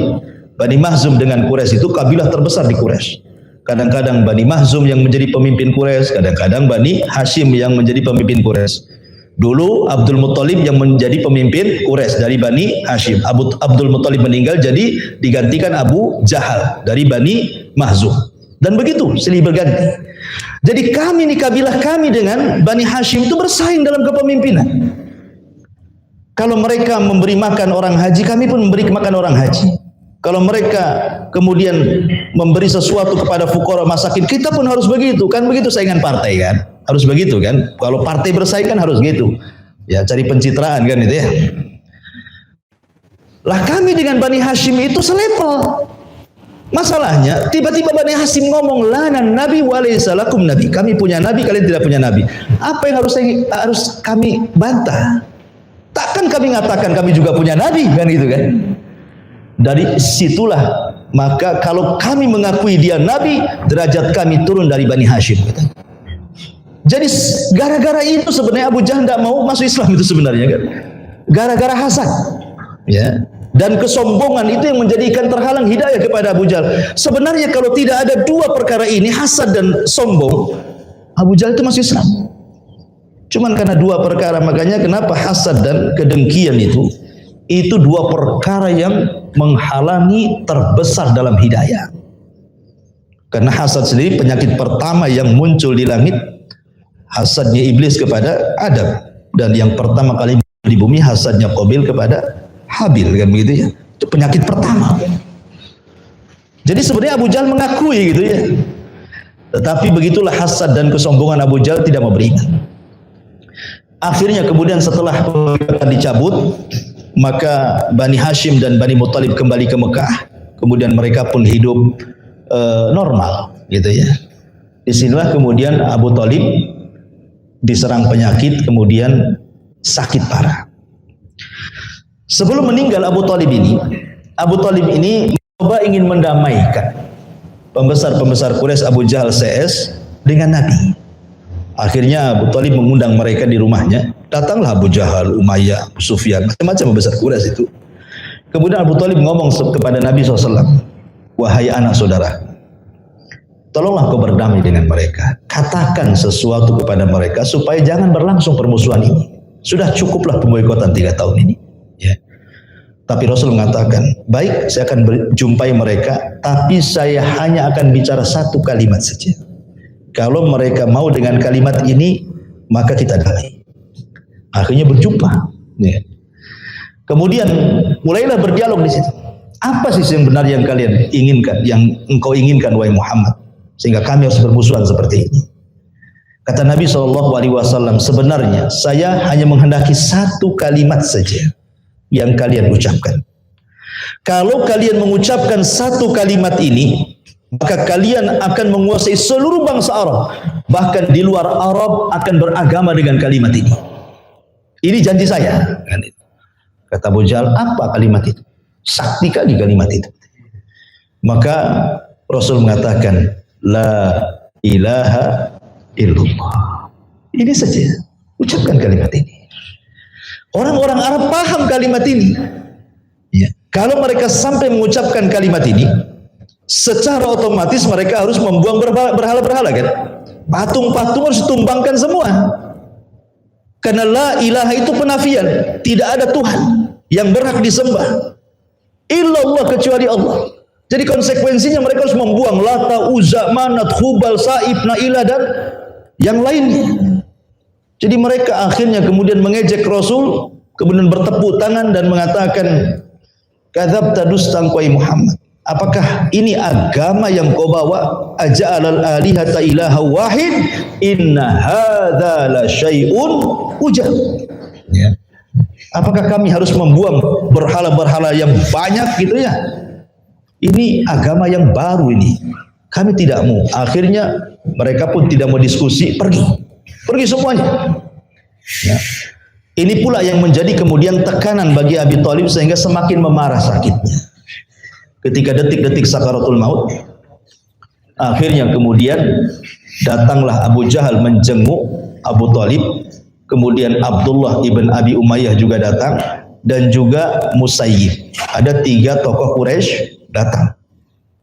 [SPEAKER 1] Bani Makhzum dengan Quraisy itu kabilah terbesar di Quraisy. Kadang-kadang Bani Makhzum yang menjadi pemimpin Quraisy, kadang-kadang Bani Hashim yang menjadi pemimpin Quraisy. Dulu Abdul Muthalib yang menjadi pemimpin Quraisy dari Bani Hashim. Abdul Muthalib meninggal, jadi digantikan Abu Jahal dari Bani Makhzum. Dan begitu silih berganti. Jadi kami nih, kabilah kami dengan Bani Hashim itu bersaing dalam kepemimpinan. Kalau mereka memberi makan orang haji, kami pun memberi makan orang haji. Kalau mereka kemudian memberi sesuatu kepada fuqara masakin, kita pun harus begitu. Kan begitu saingan partai kan? Harus begitu kan? Kalau partai bersaing kan harus gitu. Ya cari pencitraan kan itu ya. Lah kami dengan Bani Hashim itu selevel. Masalahnya tiba-tiba Bani Hashim ngomong, lana nabi wa laysa lakum nabi. Kami punya nabi, kalian tidak punya nabi. Apa yang harus kami bantah? Takkan kami ngatakan kami juga punya nabi kan gitu kan? Dari situlah maka kalau kami mengakui dia nabi, derajat kami turun dari Bani Hashim. Jadi gara-gara itu sebenarnya Abu Jahal tidak mau masuk Islam itu sebenarnya kan? Gara-gara hasad, ya. Dan kesombongan itu yang menjadikan terhalang hidayah kepada Abu Jahal. Sebenarnya kalau tidak ada dua perkara ini, hasad dan sombong, Abu Jahal itu masuk Islam. Cuman karena dua perkara, makanya kenapa hasad dan kedengkian itu dua perkara yang menghalangi terbesar dalam hidayah. Karena hasad sendiri penyakit pertama yang muncul di langit, hasadnya iblis kepada Adam, dan yang pertama kali di bumi hasadnya Qabil kepada Habil, kan begitu ya. Itu penyakit pertama. Jadi sebenarnya Abu Jahal mengakui gitu ya. Tetapi begitulah hasad dan kesombongan Abu Jahal, tidak mau beriman. Akhirnya kemudian setelah pembebasan dicabut, maka Bani Hashim dan Bani Muthalib kembali ke Mekah. Kemudian mereka pun hidup normal gitu ya. Disinilah kemudian Abu Thalib diserang penyakit, kemudian sakit parah. Sebelum meninggal Abu Thalib ini mencoba ingin mendamaikan pembesar-pembesar Quraisy, Abu Jahal CS dengan Nabi. Akhirnya Abu Thalib mengundang mereka di rumahnya. Datanglah Abu Jahal, Umayyah, Abu Sufyan, macam-macam besar Quraisy itu. Kemudian Abu Thalib ngomong kepada Nabi SAW, wahai anak saudara, tolonglah kau berdamai dengan mereka. Katakan sesuatu kepada mereka supaya jangan berlangsung permusuhan ini. Sudah cukuplah pemboikotan 3 tahun ini. Ya. Tapi Rasul mengatakan, baik, saya akan berjumpai mereka, tapi saya hanya akan bicara 1 kalimat saja. Kalau mereka mau dengan kalimat ini, maka kita damai. Akhirnya berjumpa. Ya. Kemudian mulailah berdialog di situ. Apa sih yang benar yang kalian inginkan, yang engkau inginkan wahai Muhammad, sehingga kami harus bermusuhan seperti ini? Kata Nabi SAW, sebenarnya saya hanya menghendaki 1 kalimat saja yang kalian ucapkan. Kalau kalian mengucapkan 1 kalimat ini, maka kalian akan menguasai seluruh bangsa Arab. Bahkan di luar Arab akan beragama dengan kalimat ini. Ini janji saya. Kata Abu Jahal, apa kalimat itu? Sakti kali kalimat itu. Maka Rasul mengatakan, la ilaha illallah. Ini saja, ucapkan kalimat ini. Orang-orang Arab paham kalimat ini. Ya. Kalau mereka sampai mengucapkan kalimat ini, secara otomatis mereka harus membuang berhala-berhala kan? Patung-patung harus ditumbangkan semua. Karena la ilaha itu penafian, tidak ada Tuhan yang berhak disembah illallah kecuali Allah. Jadi konsekuensinya mereka harus membuang Lata, Uzza, Manat, Hubal, Saif, Nailah dan yang lainnya. Jadi mereka akhirnya kemudian mengejek Rasul, kemudian bertepuk tangan dan mengatakan, kadzabta dustang wahai Muhammad. Apakah ini agama yang kau bawa? Aja'alal alihata ilaha wahid, inna hadza la syai'un ujab. Ya. Apakah kami harus membuang berhala-berhala yang banyak gitu ya? Ini agama yang baru ini. Kami tidak mau. Akhirnya mereka pun tidak mau diskusi, pergi semuanya. Ya. Ini pula yang menjadi kemudian tekanan bagi Abi Thalib sehingga semakin memarah sakitnya. Ketika detik-detik sakaratul maut, akhirnya kemudian datanglah Abu Jahal menjenguk Abu Thalib, kemudian Abdullah ibn Abi Umayyah juga datang, dan juga Musayyib. Ada 3 tokoh Quraisy datang.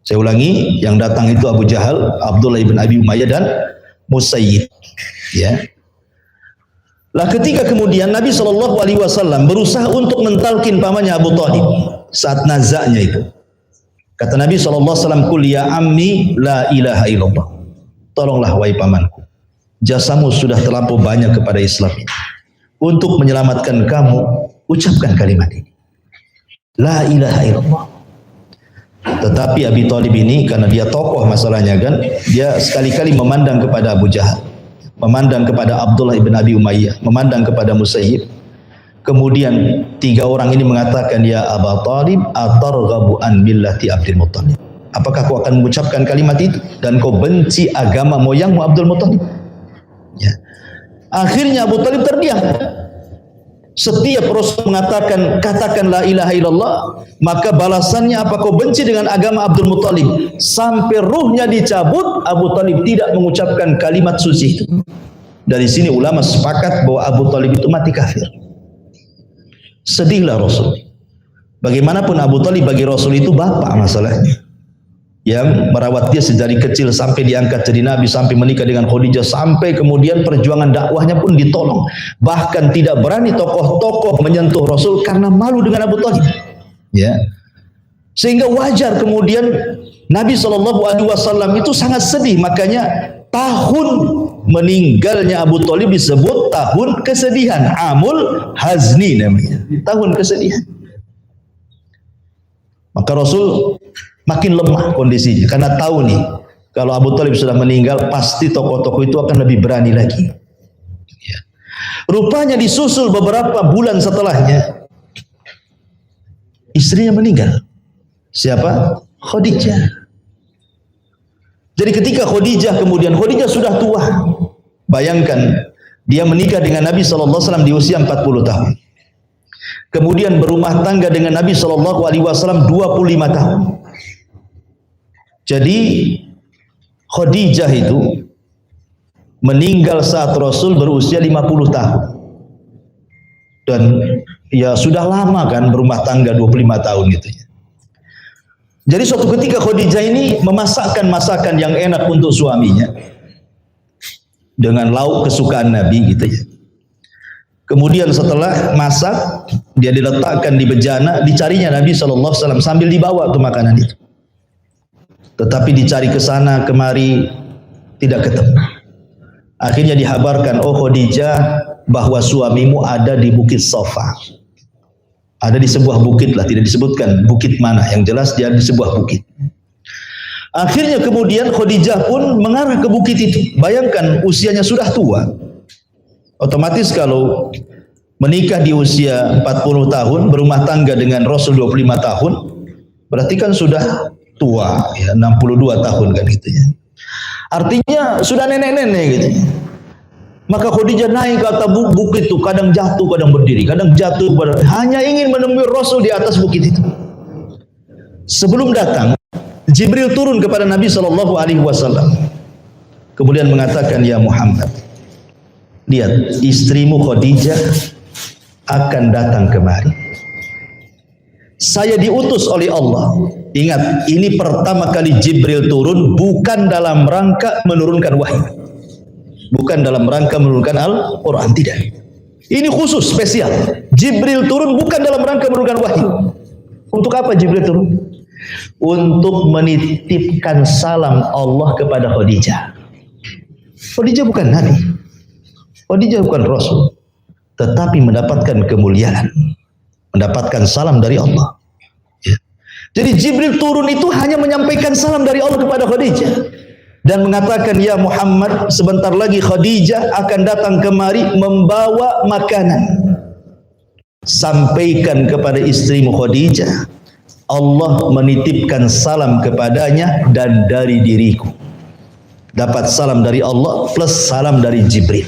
[SPEAKER 1] Saya ulangi, yang datang itu Abu Jahal, Abdullah ibn Abi Umayyah dan Musayyib. Ya. Lah ketika kemudian Nabi SAW berusaha untuk mentalkin pamannya Abu Thalib saat nazaknya itu. Kata Nabi SAW, kul ya ammi la ilaha illallah. Tolonglah wahai pamanku, jasamu sudah terlampau banyak kepada Islam ini. Untuk menyelamatkan kamu, ucapkan kalimat ini, la ilaha illallah. Tetapi Abi Thalib ini, karena dia tokoh masalahnya kan, dia sekali-kali memandang kepada Abu Jahal, memandang kepada Abdullah ibn Abi Umayyah, memandang kepada Musayyib. Kemudian 3 orang ini mengatakan, ya Aba Thalib, atarghabu an millati Abdul Muttalib. Apakah kau akan mengucapkan kalimat itu dan kau benci agama moyangmu Abdul Muttalib? Ya. Akhirnya Abu Thalib terdiam. Setiap Rasul mengatakan, katakan la ilaha illallah, maka balasannya, apa kau benci dengan agama Abdul Muttalib? Sampai ruhnya dicabut, Abu Thalib tidak mengucapkan kalimat suci itu. Dari sini ulama sepakat bahwa Abu Thalib itu mati kafir. Sedihlah Rasul. Bagaimanapun Abu Thalib bagi Rasul itu bapak masalahnya, yang merawat dia sejak kecil sampai diangkat jadi Nabi, sampai menikah dengan Khadijah, sampai kemudian perjuangan dakwahnya pun ditolong. Bahkan tidak berani tokoh-tokoh menyentuh Rasul karena malu dengan Abu Thalib. Ya. Sehingga wajar kemudian Nabi SAW itu sangat sedih. Makanya tahun meninggalnya Abu Thalib disebut tahun kesedihan, Amul Hazni namanya, tahun kesedihan. Maka Rasul makin lemah kondisinya karena tahu nih, kalau Abu Thalib sudah meninggal pasti tokoh-tokoh itu akan lebih berani lagi. Ya. Rupanya disusul beberapa bulan setelahnya istrinya meninggal. Siapa? Khadijah. Jadi ketika Khadijah sudah tua, bayangkan dia menikah dengan Nabi SAW di usia 40 tahun. Kemudian berumah tangga dengan Nabi SAW 25 tahun. Jadi Khadijah itu meninggal saat Rasul berusia 50 tahun. Dan ya sudah lama kan berumah tangga 25 tahun gitu ya. Jadi suatu ketika Khadijah ini memasakkan masakan yang enak untuk suaminya dengan lauk kesukaan Nabi gitu ya. Kemudian setelah masak, dia diletakkan di bejana, dicarinya Nabi SAW sambil dibawa tuh makanan itu. Tetapi dicari ke sana kemari tidak ketemu. Akhirnya dihabarkan, oh Khadijah, bahwa suamimu ada di Bukit Safa. Ada di sebuah bukit lah, tidak disebutkan bukit mana, yang jelas dia di sebuah bukit. Akhirnya kemudian Khadijah pun mengarah ke bukit itu. Bayangkan usianya sudah tua. Otomatis kalau menikah di usia 40 tahun, berumah tangga dengan Rasul 25 tahun, berarti kan sudah tua, ya, 62 tahun kan gitu ya. Artinya sudah nenek-nenek gitu. Maka Khadijah naik ke atas bukit itu, kadang jatuh, kadang berdiri, kadang jatuh, hanya ingin menemui Rasul di atas bukit itu. Sebelum datang, Jibril turun kepada Nabi SAW. Kemudian mengatakan, ya Muhammad, lihat istrimu Khadijah akan datang kemari. Saya diutus oleh Allah. Ingat, ini pertama kali Jibril turun bukan dalam rangka menurunkan wahyu. Bukan dalam rangka menurunkan Al-Quran, tidak. Ini khusus, spesial. Jibril turun bukan dalam rangka menurunkan wahyu. Untuk apa Jibril turun? Untuk menitipkan salam Allah kepada Khadijah. Khadijah bukan Nabi. Khadijah bukan Rasul. Tetapi mendapatkan kemuliaan. Mendapatkan salam dari Allah. Ya. Jadi Jibril turun itu hanya menyampaikan salam dari Allah kepada Khadijah. Dan mengatakan, ya Muhammad, sebentar lagi Khadijah akan datang kemari membawa makanan. Sampaikan kepada istrimu Khadijah, Allah menitipkan salam kepadanya dan dari diriku. Dapat salam dari Allah plus salam dari Jibril.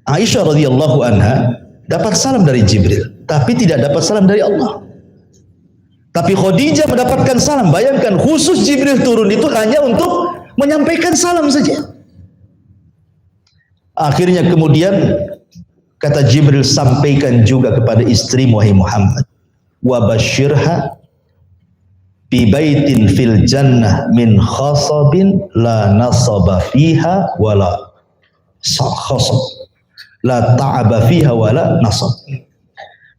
[SPEAKER 1] Aisyah radhiyallahu anha dapat salam dari Jibril, tapi tidak dapat salam dari Allah. Tapi Khadijah mendapatkan salam. Bayangkan, khusus Jibril turun itu hanya untuk menyampaikan salam saja. Akhirnya kemudian kata Jibril, sampaikan juga kepada istri wahai Muhammad, wa basyirha bi baitin fil jannah min khasabin la nasaba fiha wala khasab, la ta'aba fiha wala nasab.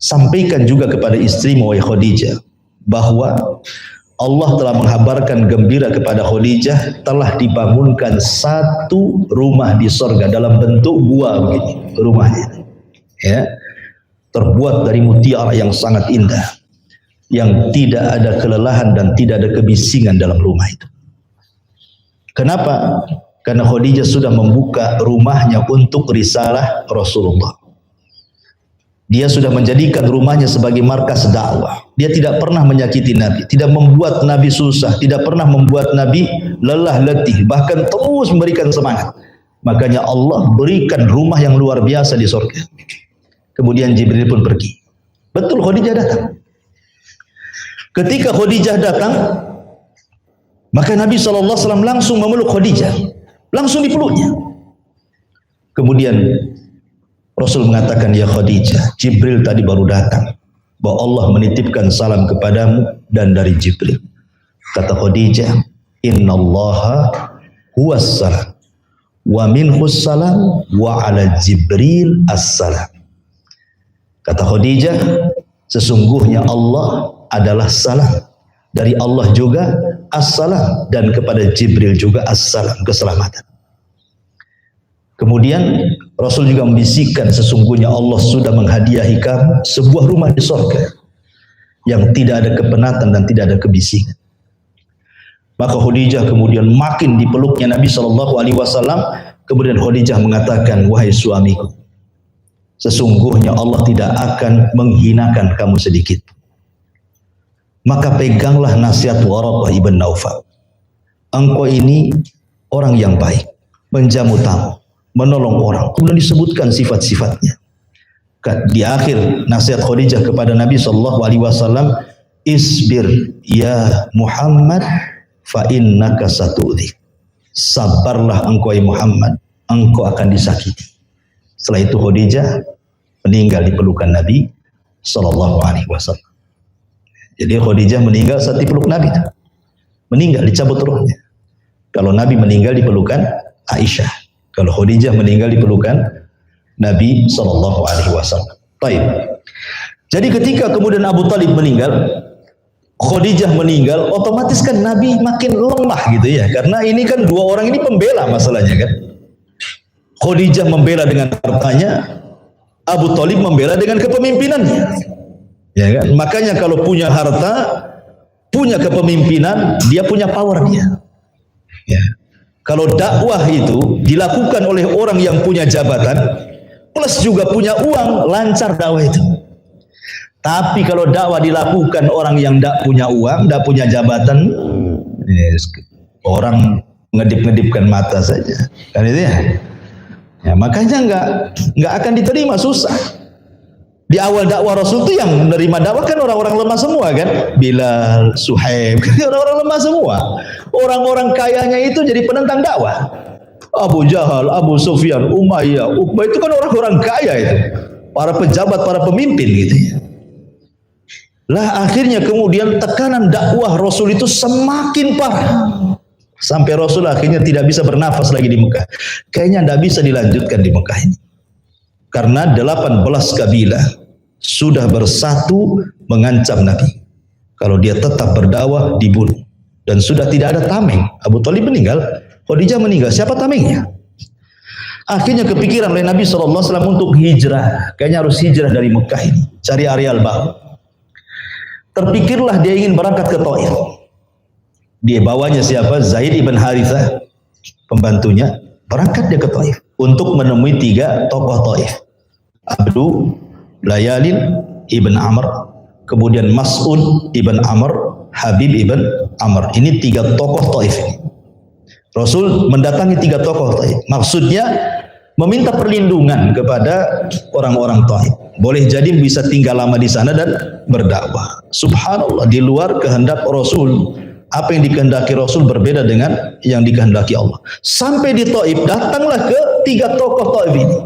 [SPEAKER 1] Sampaikan juga kepada istri wahai Khadijah bahwa Allah telah menghabarkan gembira kepada Khadijah, telah dibangunkan satu rumah di sorga dalam bentuk gua begini rumahnya, ya, terbuat dari mutiara yang sangat indah, yang tidak ada kelelahan dan tidak ada kebisingan dalam rumah itu. Kenapa? Karena Khadijah sudah membuka rumahnya untuk risalah Rasulullah. Dia sudah menjadikan rumahnya sebagai markas dakwah. Dia tidak pernah menyakiti Nabi, tidak membuat Nabi susah, tidak pernah membuat Nabi lelah letih, bahkan terus memberikan semangat. Makanya Allah berikan rumah yang luar biasa di surga. Kemudian Jibril pun pergi. Betul, Khadijah datang. Ketika Khadijah datang, maka Nabi SAW langsung memeluk Khadijah, langsung dipeluknya. Kemudian Rasul mengatakan, ya Khadijah, Jibril tadi baru datang, bahwa Allah menitipkan salam kepadamu dan dari Jibril. Kata Khadijah, innallaha huwas salam wa minhus salam wa ala Jibril as-salam. Kata Khadijah, sesungguhnya Allah adalah salam, dari Allah juga as-salam, dan kepada Jibril juga as-salam, keselamatan. Kemudian Rasul juga membisikkan, sesungguhnya Allah sudah menghadiahi kamu sebuah rumah di surga yang tidak ada kepenatan dan tidak ada kebisingan. Maka Khadijah kemudian makin dipeluknya Nabi SAW. Kemudian Khadijah mengatakan, wahai suamiku, sesungguhnya Allah tidak akan menghinakan kamu sedikit. Maka peganglah nasihat Waraqah ibn Naufal. Engkau ini orang yang baik, menjamu tamu, menolong orang. Kemudian disebutkan sifat-sifatnya. Di akhir nasihat Khadijah kepada Nabi SAW, isbir ya Muhammad fa innaka satudhi. sabarlah engkau Muhammad, engkau akan disakiti. Setelah itu Khadijah meninggal di pelukan Nabi sallallahu alaihi wasallam. Jadi Khadijah meninggal saat dipeluk Nabi, meninggal, dicabut ruhnya. Kalau Nabi meninggal di pelukan Aisyah, kalau Khadijah meninggal di pelukan Nabi sallallahu alaihi wasallam. Baik. Jadi ketika kemudian Abu Talib meninggal, Khadijah meninggal, otomatis kan Nabi makin lemah gitu ya. Karena ini kan dua orang ini pembela masalahnya kan. Khadijah membela dengan hartanya, Abu Talib membela dengan kepemimpinannya. Ya kan? Makanya kalau punya harta, punya kepemimpinan, dia punya power dia. Ya. Kalau dakwah itu dilakukan oleh orang yang punya jabatan, plus juga punya uang, lancar dakwah itu. Tapi kalau dakwah dilakukan orang yang tidak punya uang, tidak punya jabatan, orang ngedip-ngedipkan mata saja. Kan itu ya. Ya, makanya nggak akan diterima, susah. Di awal dakwah Rasul itu yang menerima dakwah kan orang-orang lemah semua kan, Bilal, Suhaib, orang-orang lemah semua. Orang-orang kayanya itu jadi penentang dakwah. Abu Jahal, Abu Sufyan, Umayyah, Uqbah itu kan orang-orang kaya itu, para pejabat, para pemimpin gitu ya. Lah akhirnya kemudian tekanan dakwah Rasul itu semakin parah. Sampai Rasul akhirnya tidak bisa bernafas lagi di Mekah. Kayaknya tidak bisa dilanjutkan di Mekah ini. Karena 18 kabilah sudah bersatu mengancam Nabi. Kalau dia tetap berdakwah dibunuh. Dan sudah tidak ada tameng. Abu Talib meninggal, Khadijah meninggal. Siapa tamengnya? Akhirnya kepikiran oleh Nabi SAW untuk hijrah. Kayaknya harus hijrah dari Mekah ini. Cari areal baru. Terpikirlah dia ingin berangkat ke Taif. Dia bawanya siapa? Zaid ibn Harithah, pembantunya. Berangkat dia ke Taif untuk menemui 3 tokoh Taif. Abdu Layalin ibn Amr, kemudian Mas'ud ibn Amr, Habib ibn Amr. Ini 3 tokoh Taif. Rasul mendatangi 3 tokoh Taif. Maksudnya meminta perlindungan kepada orang-orang Taif. Boleh jadi bisa tinggal lama di sana dan berdakwah. Subhanallah, di luar kehendak Rasul. Apa yang dikehendaki Rasul berbeda dengan yang dikehendaki Allah. Sampai di Taif, datanglah ke 3 tokoh Taif ini.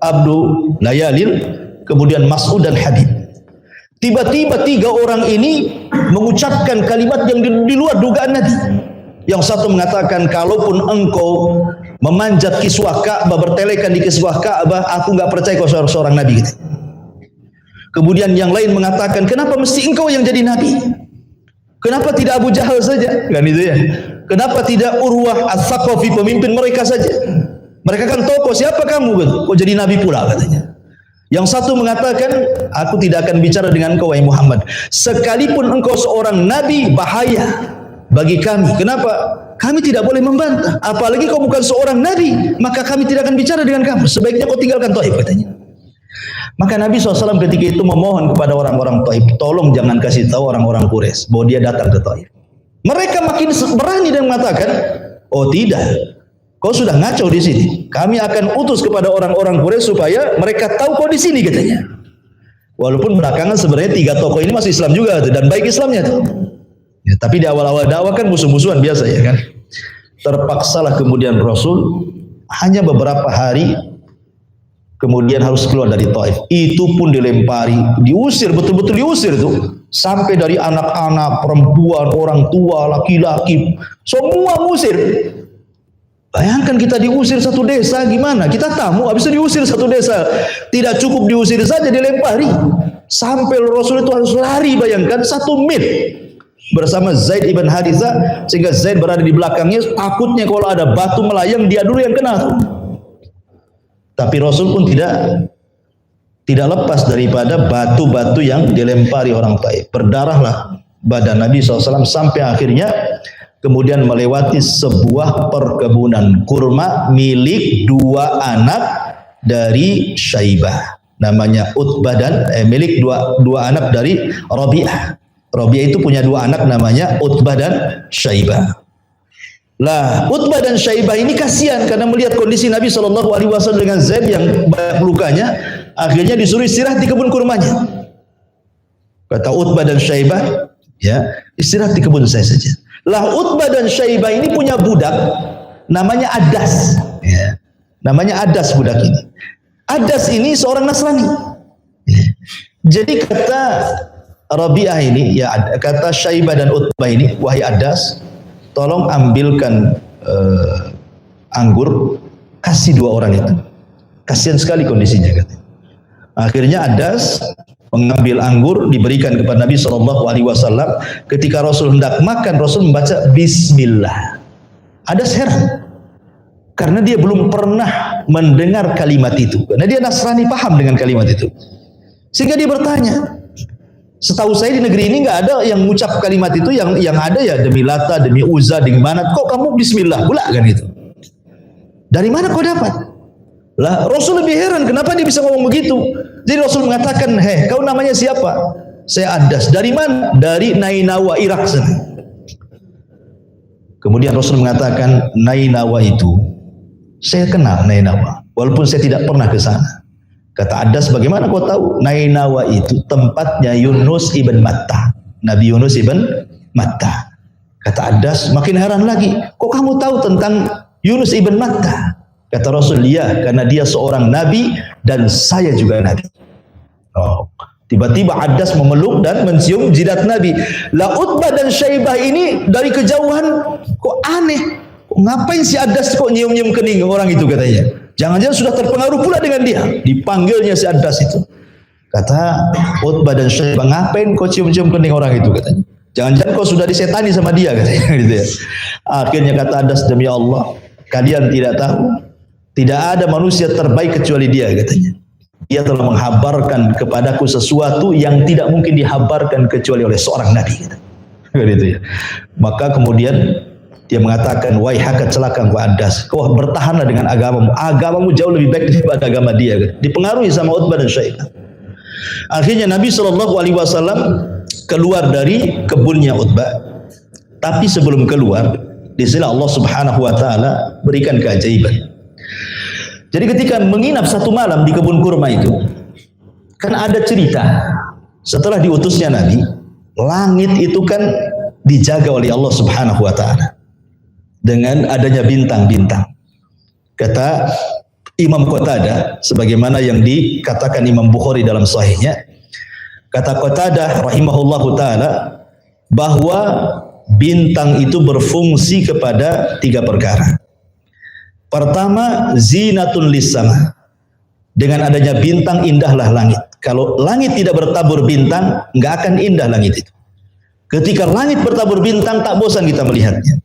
[SPEAKER 1] Abdu Layalil, kemudian Mas'ud dan Habib. Tiba-tiba 3 orang ini mengucapkan kalimat yang di luar dugaan Nabi. Yang satu mengatakan, kalaupun engkau memanjat kiswah Ka'bah, bertelekan di kiswah Ka'bah, aku nggak percaya kau seorang Nabi gitu. Kemudian yang lain mengatakan, kenapa mesti engkau yang jadi Nabi? Kenapa tidak Abu Jahal saja? Kan itu ya. Kenapa tidak Urwah Ats-Tsaqafi, pemimpin mereka saja? Mereka kan tokoh, siapa kamu? Kok jadi Nabi pula katanya. Yang satu mengatakan, aku tidak akan bicara dengan engkau wahai Muhammad. Sekalipun engkau seorang Nabi, bahaya bagi kami. Kenapa? Kami tidak boleh membantah. Apalagi kau bukan seorang Nabi, maka kami tidak akan bicara dengan kamu. Sebaiknya kau tinggalkan Taif katanya. Maka Nabi SAW ketika itu memohon kepada orang-orang Taif, tolong jangan kasih tahu orang-orang Quraisy bahwa dia datang ke Taif. Mereka makin berani dan mengatakan, oh tidak, kau sudah ngaco di sini. Kami akan utus kepada orang-orang Quraisy supaya mereka tahu kau di sini katanya. Walaupun belakangan sebenarnya 3 tokoh ini masih Islam juga dan baik Islamnya tuh. Ya, tapi di awal-awal dakwah kan musuh-musuhan biasa ya kan. Terpaksalah kemudian Rasul hanya beberapa hari kemudian harus keluar dari Taif. Itu pun dilempari, diusir, betul-betul diusir tuh. Sampai dari anak-anak, perempuan, orang tua, laki-laki, semua musir. Bayangkan kita diusir satu desa gimana? Kita tamu habis itu diusir satu desa. Tidak cukup diusir saja, dilempari. Sampai Rasul itu harus lari, bayangkan 1 mil bersama Zaid ibn Harithah, sehingga Zaid berada di belakangnya. Takutnya kalau ada batu melayang dia dulu yang kena. Tapi Rasul pun tidak lepas daripada batu-batu yang dilempari orang Taif. Berdarahlah badan Nabi SAW sampai akhirnya kemudian melewati sebuah perkebunan kurma milik 2 anak dari Syaibah. Namanya Utbah dan milik dua anak dari Rabi'ah. Rabi'ah itu punya 2 anak namanya Utbah dan Syaibah. Lah, Utbah dan Syaibah ini kasihan karena melihat kondisi Nabi SAW dengan Zaid yang banyak lukanya, akhirnya disuruh istirahat di kebun kurmanya. Kata Utbah dan Syaibah, ya istirahat di kebun saya saja. Lah Utbah dan Syaibah ini punya budak namanya Adas. Ya. Namanya Adas budak ini. Adas ini seorang Nasrani. Ya. Jadi kata Rabi'ah ini, ya kata Syaibah dan Utbah ini, wahai Adas, tolong ambilkan anggur, kasih dua orang itu. Kasihan sekali kondisinya katanya. Akhirnya Adas mengambil anggur, diberikan kepada Nabi SAW. Ketika Rasul hendak makan, Rasul membaca Bismillah. Adas heran karena dia belum pernah mendengar kalimat itu. Karena dia Nasrani, paham dengan kalimat itu. Sehingga dia bertanya, setahu saya di negeri ini nggak ada yang mengucap kalimat itu, yang ada ya demi Lata, demi Uzza, demi Manat. Kok kamu Bismillah pula kan itu? Dari mana kau dapat? Lah Rasul lebih heran, kenapa dia bisa ngomong begitu? Jadi Rasul mengatakan, heh, kau namanya siapa? Saya Adas. Dari mana? Dari Nainawa, Irak sana. Kemudian Rasul mengatakan, Nainawa itu saya kenal Nainawa, walaupun saya tidak pernah ke sana. Kata Adas, bagaimana kau tahu? Nainawa itu tempatnya Yunus ibn Matta, Nabi Yunus ibn Matta. Kata Adas, makin heran lagi, kok kamu tahu tentang Yunus ibn Matta? Kata Rasul, ya, karena dia seorang nabi dan saya juga nabi. Oh, tiba-tiba Adas memeluk dan mencium jidat Nabi. La Utbah dan Syaibah ini dari kejauhan, kok aneh, kok ngapain si Adas kok nyium-nyium kening orang itu katanya. Jangan-jangan sudah terpengaruh pula dengan dia. Dipanggilnya si Adas itu. Kata Utbah dan Syaibah, ngapain kau cium-cium kening orang itu katanya. Jangan-jangan kau sudah disetani sama dia katanya. Gitu ya. Akhirnya kata Adas, demi Allah, kalian tidak tahu, tidak ada manusia terbaik kecuali dia katanya. Dia telah menghabarkan kepadaku sesuatu yang tidak mungkin dihabarkan kecuali oleh seorang nabi. Gitu ya. Maka kemudian dia mengatakan, wahai hakat celaka engkau Adas, kau bertahanlah dengan agamamu. Agamamu jauh lebih baik daripada agama dia. Dipengaruhi sama Utbah dan Syaibah. Akhirnya Nabi SAW keluar dari kebunnya Utbah. Tapi sebelum keluar, di sini Allah Subhanahu Wa Taala berikan keajaiban. Jadi ketika menginap satu malam di kebun kurma itu, kan ada cerita setelah diutusnya Nabi, langit itu kan dijaga oleh Allah Subhanahu Wa Taala dengan adanya bintang-bintang. Kata Imam Qatadah, sebagaimana yang dikatakan Imam Bukhari dalam sahihnya, kata Qatadah rahimahullahu taala bahwa bintang itu berfungsi kepada tiga perkara. Pertama, zinatun lisama. Dengan adanya bintang indahlah langit. Kalau langit tidak bertabur bintang, nggak akan indah langit itu. Ketika langit bertabur bintang, tak bosan kita melihatnya.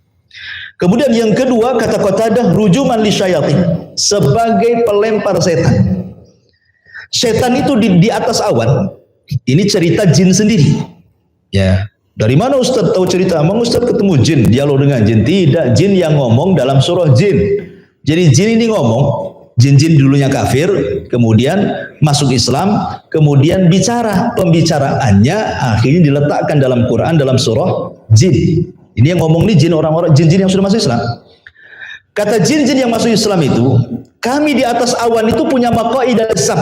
[SPEAKER 1] Kemudian yang kedua, kata Qatadah, rujuman lisyayatin, sebagai pelempar setan. Setan itu di atas awan. Ini cerita jin sendiri. Ya. Dari mana Ustaz tahu cerita? Emang Ustaz ketemu jin, dialog dengan jin? Tidak, jin yang ngomong dalam surah jin. Jadi jin ini ngomong, jin-jin dulunya kafir, kemudian masuk Islam, kemudian bicara. Pembicaraannya akhirnya diletakkan dalam Quran, dalam surah jin. Ini yang ngomong nih jin, orang-orang jin-jin yang sudah masuk Islam. Kata jin-jin yang masuk Islam itu, kami di atas awan itu punya maqaidah sam,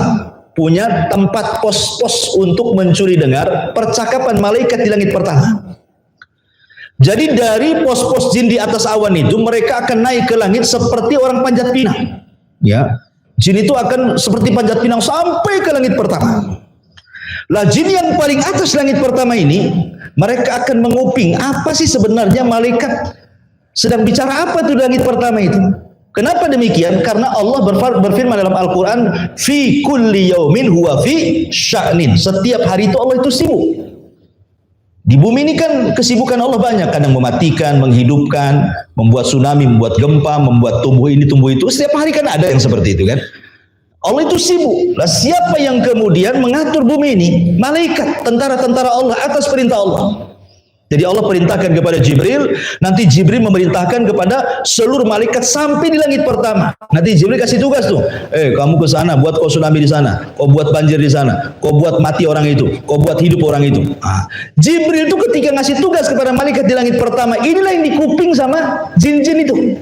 [SPEAKER 1] punya tempat pos-pos untuk mencuri dengar percakapan malaikat di langit pertama. Jadi dari pos-pos jin di atas awan itu, mereka akan naik ke langit seperti orang panjat pinang. Ya, jin itu akan seperti panjat pinang sampai ke langit pertama. Lah jin yang paling atas langit pertama ini, mereka akan menguping apa sih sebenarnya malaikat sedang bicara apa tuh di langit pertama itu. Kenapa demikian? Karena Allah berfirman dalam Al-Quran, fi kulli yaumin huwa fi sya'nin. Setiap hari itu Allah itu sibuk. Di bumi ini kan kesibukan Allah banyak, kadang mematikan, menghidupkan, membuat tsunami, membuat gempa, membuat tumbuh ini, tumbuh itu. Setiap hari kan ada yang seperti itu kan. Allah itu sibuk. Lah siapa yang kemudian mengatur bumi ini? Malaikat, tentara-tentara Allah atas perintah Allah. Jadi Allah perintahkan kepada Jibril, nanti Jibril memerintahkan kepada seluruh malaikat sampai di langit pertama. Nanti Jibril kasih tugas tuh, kamu ke sana, buat kau tsunami di sana, kau buat banjir di sana, kau buat mati orang itu, kau buat hidup orang itu. Jibril itu ketika ngasih tugas kepada malaikat di langit pertama, inilah yang dikuping sama jin-jin itu.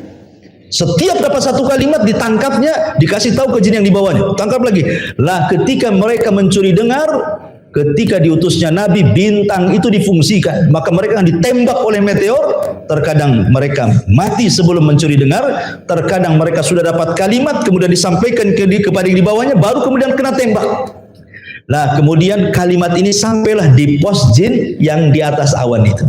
[SPEAKER 1] Setiap dapat satu kalimat ditangkapnya, dikasih tahu ke jin yang di bawahnya, tangkap lagi. Lah ketika mereka mencuri dengar, ketika diutusnya Nabi, bintang itu difungsikan, maka mereka akan ditembak oleh meteor. Terkadang mereka mati sebelum mencuri dengar, terkadang mereka sudah dapat kalimat kemudian disampaikan kepada yang di bawahnya, baru kemudian kena tembak. Nah, kemudian kalimat ini sampailah di pos jin yang di atas awan itu.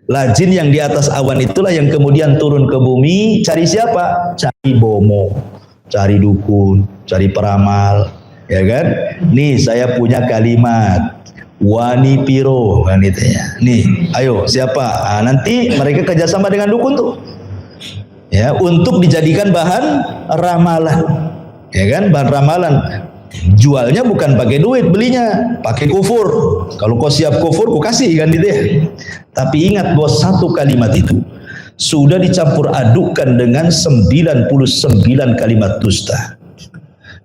[SPEAKER 1] Lah, jin yang di atas awan itulah yang kemudian turun ke bumi, cari siapa? Cari bomo, cari dukun, cari peramal, ya kan? Nih, saya punya kalimat wani piro, kan itu ya. Nih, ayo siapa? Nanti mereka kerjasama dengan dukun tuh, ya, untuk dijadikan bahan ramalan, ya kan? Bahan ramalan. Jualnya bukan pakai duit, belinya pakai kufur. Kalau kau siap kufur, kau kasih, kan gitu ya. Tapi ingat bahwa satu kalimat itu sudah dicampur adukkan dengan 99 kalimat dusta.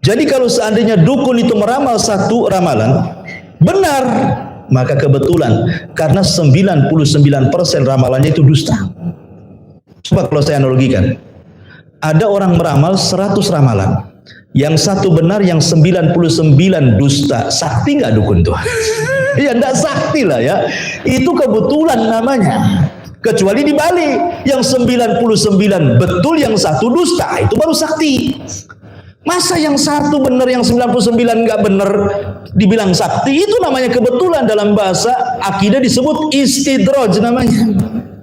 [SPEAKER 1] Jadi kalau seandainya dukun itu meramal satu ramalan benar, maka kebetulan karena 99% ramalannya itu dusta. Coba kalau saya analogikan, ada orang meramal 100 ramalan, yang satu benar, yang 99 dusta. Sakti nggak dukun tuh? Ya enggak sakti lah ya. Itu kebetulan namanya. Kecuali di Bali, yang 99 betul, yang satu dusta, itu baru sakti. Masa yang satu benar, yang 99 nggak benar dibilang sakti? Itu namanya kebetulan. Dalam bahasa akidah disebut istidraj namanya.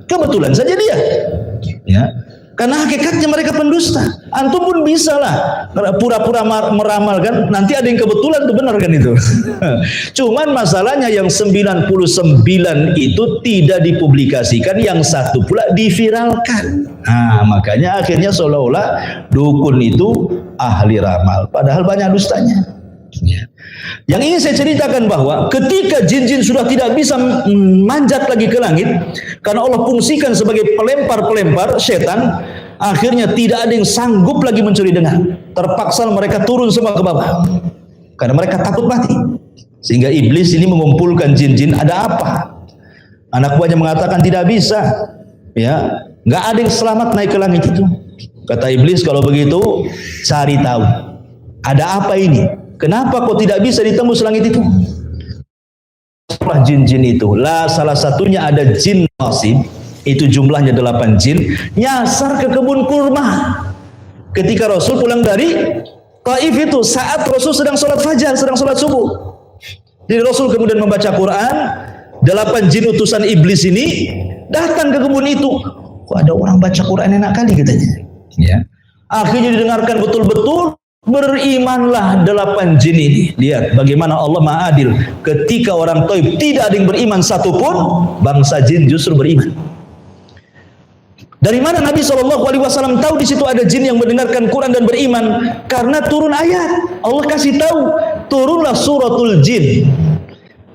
[SPEAKER 1] Kebetulan saja dia. Ya. Karena hakikatnya mereka pendusta. Antum pun bisa lah pura-pura meramal, kan, nanti ada yang kebetulan tuh benar, kan itu. Cuman masalahnya yang 99 itu tidak dipublikasikan, yang satu pula diviralkan. Nah, makanya akhirnya seolah-olah dukun itu ahli ramal, padahal banyak dustanya. Ya. Yang ingin saya ceritakan bahwa ketika jin-jin sudah tidak bisa manjat lagi ke langit karena Allah fungsikan sebagai pelempar-pelempar setan, akhirnya tidak ada yang sanggup lagi mencuri dengar. Terpaksa mereka turun semua ke bawah karena mereka takut mati. Sehingga iblis ini mengumpulkan jin-jin, ada apa? Anak buahnya mengatakan tidak bisa, ya, nggak ada yang selamat naik ke langit itu. Kata iblis, kalau begitu cari tahu ada apa ini. Kenapa kok tidak bisa ditembus langit itu? Jin-jin itu lah, salah satunya ada jin nasib, itu jumlahnya 8 jin, nyasar ke kebun kurma. Ketika Rasul pulang dari Taif itu, saat Rasul sedang sholat fajar, sedang sholat subuh. Jadi Rasul kemudian membaca Quran, 8 jin utusan iblis ini datang ke kebun itu. Kok ada orang baca Quran enak kali, katanya. Ya. Akhirnya didengarkan betul-betul. Berimanlah 8 jin ini. Lihat bagaimana Allah Maha Adil. Ketika orang Taif tidak ada yang beriman satupun, bangsa jin justru beriman. Dari mana Nabi SAW tahu di situ ada jin yang mendengarkan Quran dan beriman? Karena turun ayat. Allah kasih tahu, turunlah suratul jin.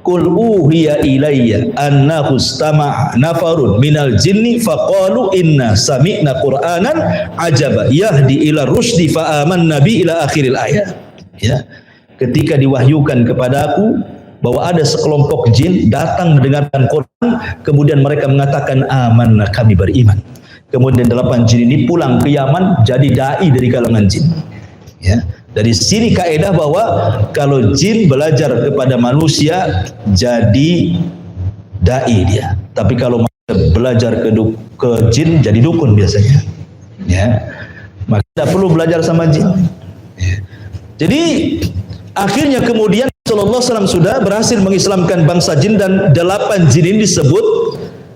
[SPEAKER 1] Qul uhiya ilayya annahu istama'a nafarun minal jinni faqalu inna sami'na qur'anan ajaba yahdi ila rusdi fa amanna bi ila akhiril ayat. Ya. Ketika diwahyukan kepadaku bahwa ada sekelompok jin datang mendengarkan Quran, kemudian mereka mengatakan amanna, kami beriman. Kemudian 8 jin ini pulang ke Yaman jadi dai dari kalangan jin. Ya. Dari sini kaidah bahwa kalau jin belajar kepada manusia jadi dai dia. Tapi kalau belajar ke jin jadi dukun biasanya. Ya. Maka tidak perlu belajar sama jin. Ya. Jadi akhirnya kemudian Rasulullah SAW sudah berhasil mengislamkan bangsa jin, dan 8 jin ini disebut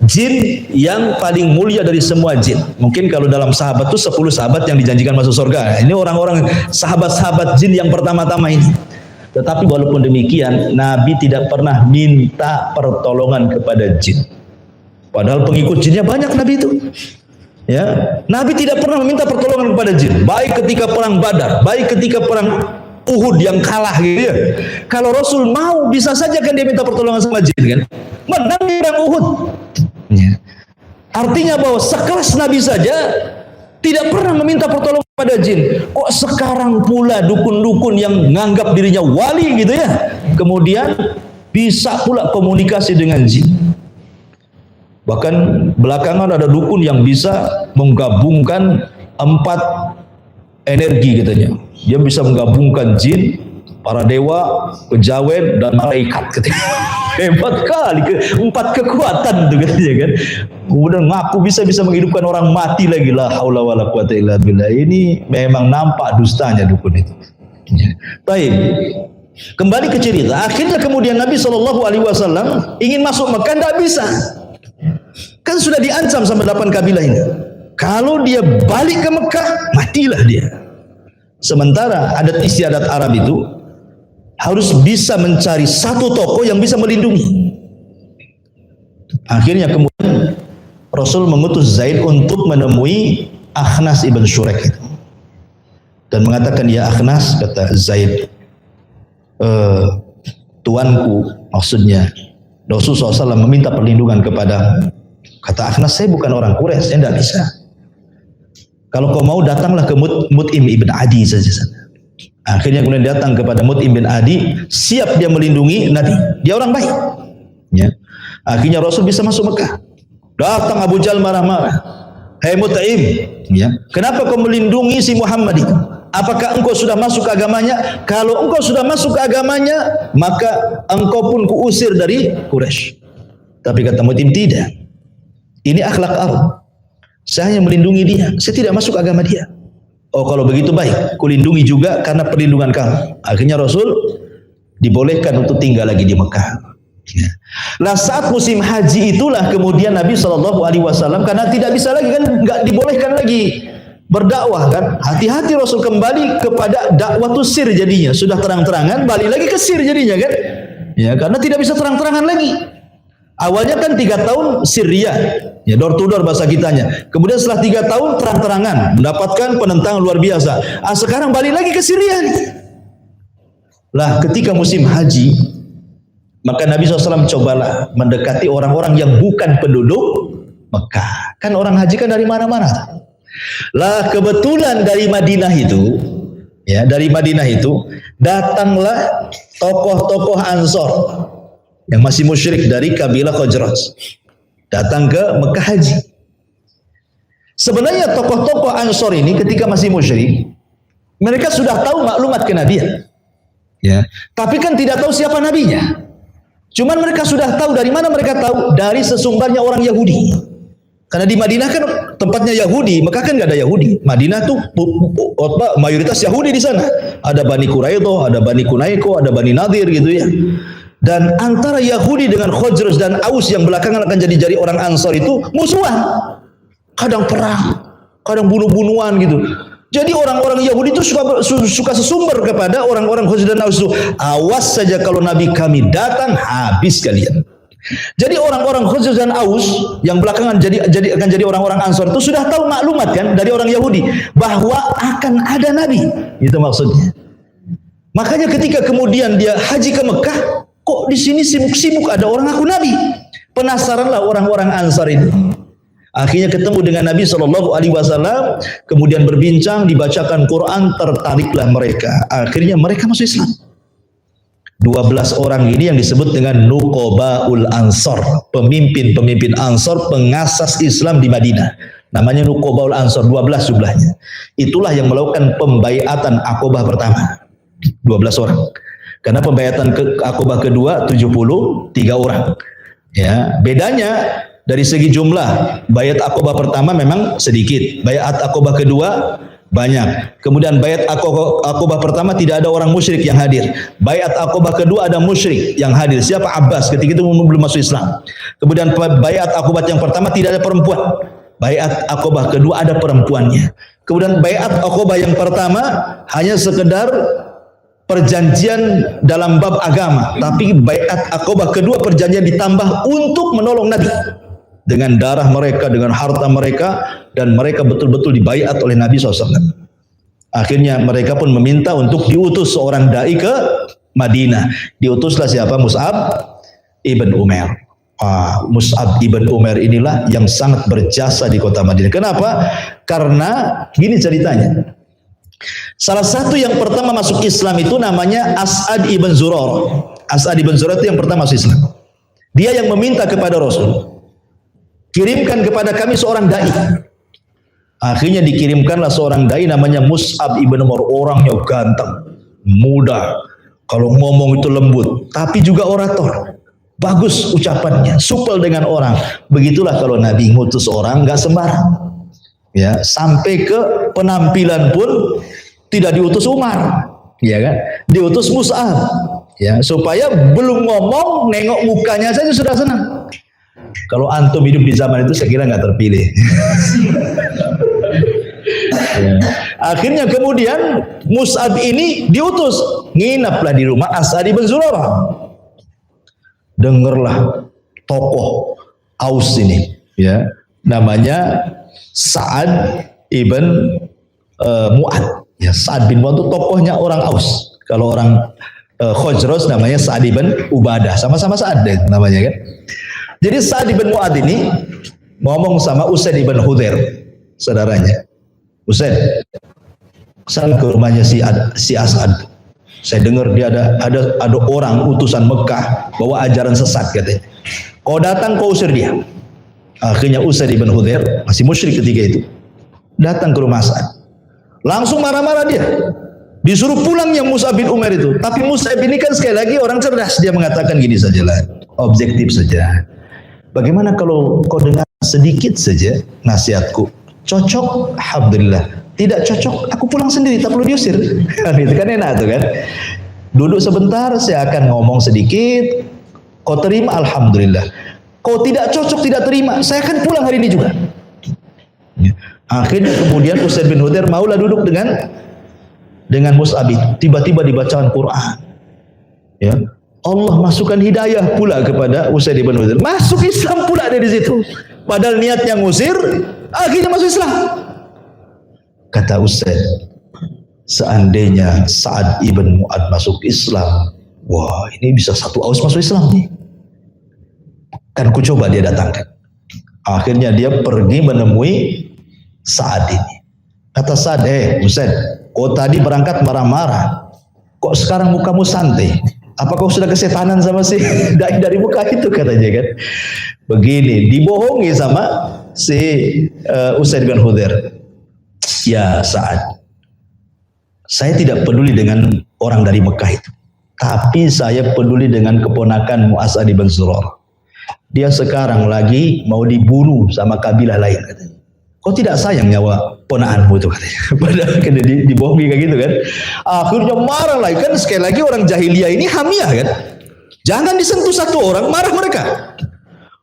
[SPEAKER 1] jin yang paling mulia dari semua jin. Mungkin kalau dalam sahabat itu 10 sahabat yang dijanjikan masuk surga. Ini orang-orang sahabat-sahabat jin yang pertama-tama ini. Tetapi walaupun demikian, Nabi tidak pernah minta pertolongan kepada jin. Padahal pengikut jinnya banyak Nabi itu. Ya, Nabi tidak pernah meminta pertolongan kepada jin. Baik ketika perang Badar, baik ketika perang Uhud yang kalah gitu ya. Kalau Rasul mau, bisa saja kan dia minta pertolongan sama jin, kan? Menang di perang Uhud. Ya. Artinya bahwa sekelas Nabi saja tidak pernah meminta pertolongan pada jin. Kok sekarang pula dukun-dukun yang menganggap dirinya wali gitu ya, kemudian bisa pula komunikasi dengan jin. Bahkan belakangan ada dukun yang bisa menggabungkan 4 energi katanya. Dia bisa menggabungkan jin, para dewa, kejawen dan malaikat ketika hebat kali empat kekuatan tuh katanya kan. Kemudian ngaku bisa menghidupkan orang mati lagi, la haula wala quwata illa billah. Ini memang nampak dustanya dukun itu. Baik. Kembali ke cerita, akhirnya kemudian Nabi SAW ingin masuk Mekah, tidak bisa. Kan sudah diancam sama 8 kabilah ini. Kalau dia balik ke Mekah, matilah dia. Sementara adat istiadat Arab itu harus bisa mencari satu tokoh yang bisa melindungi. Akhirnya kemudian Rasul mengutus Zaid untuk menemui Akhnas ibn Syurek itu. Dan mengatakan, ya Akhnas, kata Zaid, tuanku, maksudnya Rasulullah SAW meminta perlindungan kepada. Kata Akhnas, saya bukan orang Quraisy, saya tidak bisa. Kalau kau mau, datanglah ke Mut'im ibn Adi saja. Akhirnya kemudian datang kepada Mut'im ibn Adi, siap dia melindungi Nabi. Dia orang baik. Ya. Akhirnya Rasul bisa masuk Mekah. Datang Abu Jahal marah-marah. Hei Mut'im, ya, kenapa kau melindungi si Muhammad itu? Apakah engkau sudah masuk ke agamanya? Kalau engkau sudah masuk ke agamanya, maka engkau pun kuusir dari Quraisy. Tapi kata Mut'im, tidak. Ini akhlak Arab. Saya hanya melindungi dia. Saya tidak masuk agama dia. Oh, kalau begitu baik. Kulindungi juga karena perlindungan kamu. Akhirnya Rasul dibolehkan untuk tinggal lagi di Mekah. Ya. Nah, saat musim haji itulah kemudian Nabi SAW, karena tidak bisa lagi kan, nggak dibolehkan lagi berdakwah kan. Hati-hati Rasul kembali kepada dakwatus sir jadinya. Sudah terang-terangan, balik lagi ke sir jadinya kan. Ya, karena tidak bisa terang-terangan lagi. Awalnya kan 3 tahun Syria, ya, door to door bahasa kitanya. Kemudian setelah 3 tahun terang-terangan, mendapatkan penentangan luar biasa. Sekarang balik lagi ke Syria nih. Lah, ketika musim haji, maka Nabi SAW cobalah mendekati orang-orang yang bukan penduduk Mekah. Kan orang haji kan dari mana-mana. Lah, kebetulan dari Madinah itu, ya, dari Madinah itu datanglah tokoh-tokoh Ansor yang masih musyrik dari kabilah Khazraj datang ke Mekah haji. Sebenarnya tokoh-tokoh Ansor ini ketika masih musyrik, mereka sudah tahu maklumat kenabian, ya, tapi kan tidak tahu siapa nabinya. Cuman mereka sudah tahu. Dari mana mereka tahu? Dari sesumbarnya orang Yahudi. Karena di Madinah kan tempatnya Yahudi, Mekah kan nggak ada Yahudi. Madinah tuh mayoritas Yahudi di sana. Ada Bani Quraidah, ada Bani Kunaiko, ada Bani Nadir gitu ya. Dan antara Yahudi dengan Khazraj dan Aus yang belakangan akan jadi orang Ansar itu musuhan. Kadang perang, kadang bunuh-bunuhan gitu. Jadi orang-orang Yahudi itu suka sesumber kepada orang-orang Khazraj dan Aus itu. Awas saja kalau Nabi kami datang, habis kalian. Jadi orang-orang Khazraj dan Aus yang belakangan akan jadi orang-orang Ansar itu sudah tahu maklumat kan dari orang Yahudi bahwa akan ada Nabi. Itu maksudnya. Makanya ketika kemudian dia haji ke Mekah, kok di sini sibuk-sibuk ada orang ngaku Nabi? Penasaranlah orang-orang Ansar ini. Akhirnya ketemu dengan Nabi SAW, kemudian berbincang, dibacakan Quran, tertariklah mereka. Akhirnya mereka masuk Islam. 12 orang ini yang disebut dengan Nuqobaul Ansar, pemimpin-pemimpin Ansar, pengasas Islam di Madinah. Namanya Nuqobaul Ansar, 12 jumlahnya. Itulah yang melakukan pembaiatan Aqobah pertama. 12 orang. Karena pembaiatan Aqobah kedua 73 orang. Ya, bedanya dari segi jumlah, baiat Aqobah pertama memang sedikit, baiat Aqobah kedua banyak. Kemudian baiat Aqobah pertama tidak ada orang musyrik yang hadir. Baiat Aqobah kedua ada musyrik yang hadir. Siapa? Abbas, ketika itu belum masuk Islam. Kemudian baiat Aqobah yang pertama tidak ada perempuan. Baiat Aqobah kedua ada perempuannya. Kemudian baiat Aqobah yang pertama hanya sekedar perjanjian dalam bab agama, tapi baiat Aqobah kedua perjanjian ditambah untuk menolong Nabi dengan darah mereka, dengan harta mereka, dan mereka betul-betul dibaiat oleh Nabi SAW. Akhirnya mereka pun meminta untuk diutus seorang dai ke Madinah. Diutuslah siapa? Mus'ab ibn Umair. Mus'ab ibn Umair inilah yang sangat berjasa di kota Madinah. Kenapa? Karena gini ceritanya. Salah satu yang pertama masuk Islam itu namanya As'ad ibn Zurarah. As'ad ibn Zurarah itu yang pertama masuk Islam. Dia yang meminta kepada Rasul, kirimkan kepada kami seorang dai. Akhirnya dikirimkanlah seorang dai namanya Mus'ab ibn Umair. Orangnya ganteng, muda, Kalau ngomong itu lembut, tapi juga orator. Bagus ucapannya, supel dengan orang. Begitulah kalau Nabi ngutus orang nggak sembarang. Ya, sampai ke penampilan pun tidak diutus Umar, ya kan? Diutus Mus'ab. Ya, supaya belum ngomong, nengok mukanya saja sudah senang. Kalau antum hidup di zaman itu saya kira nggak terpilih. Ya. Akhirnya kemudian Mus'ab ini diutus, nginaplah di rumah As'ad bin Zurarah. Dengarlah tokoh Aus ini, ya, namanya Sa'ad ibn Mu'ad. Ya, Sa'ad bin Mu'ad itu tokohnya orang Aus. Kalau orang Khazraj namanya Sa'ad ibn Ubadah, sama-sama Sa'ad deh namanya kan. Jadi Sa'ad ibn Mu'ad ini ngomong sama Usaid ibn Hudhair, saudaranya. Usaid, saya ke rumahnya si As'ad. Saya dengar dia ada orang utusan Mekah bawa ajaran sesat katanya. Kau datang kau usir dia. Akhirnya Usaid ibn Hudhair, masih musyrik ketika itu, datang ke rumah Sa'ad. Langsung marah-marah dia. Disuruh pulang yang Mus'ab bin Umair itu. Tapi Mus'ab ini kan sekali lagi orang cerdas. Dia mengatakan gini sajalah, objektif saja. Bagaimana kalau kau dengar sedikit saja nasihatku? Cocok, alhamdulillah. Tidak cocok, aku pulang sendiri, tak perlu diusir. Itu kan enak tuh kan. Duduk sebentar, saya akan ngomong sedikit. Kau terima, alhamdulillah. Kau tidak cocok, tidak terima, saya akan pulang hari ini juga. Akhirnya kemudian Usaid bin Hudhair maulah duduk dengan Mus'ab. Tiba-tiba dibacaan Quran. Ya, Allah masukkan hidayah pula kepada Usaid bin Hudhair. Masuk Islam pula dari situ. Padahal niatnya ngusir, akhirnya masuk Islam. Kata Usaid, seandainya Sa'ad ibn Mu'ad masuk Islam, wah ini bisa satu Aus masuk Islam nih. Kan ku coba dia datangkan. Akhirnya dia pergi menemui Sa'ad ini. Kata Sa'ad, Usaid, kau tadi berangkat marah-marah, kok sekarang mukamu santai? Apa kau sudah kesetanan sama si dari muka itu, katanya kan. Begini, dibohongi sama si Usaid bin Hudhair. Ya Sa'ad, saya tidak peduli dengan orang dari Mekah itu, tapi saya peduli dengan keponakanmu As'ad bin Zurarah. Dia sekarang lagi mau dibunuh sama kabilah lain, katanya. Kau tidak sayang nyawa ponakanmu itu, katanya. Padahal kan dibohongi kayak gitu kan. Akhirnya marah lagi, kan sekali lagi orang jahiliyah ini hamiah kan. Jangan disentuh satu orang, marah mereka.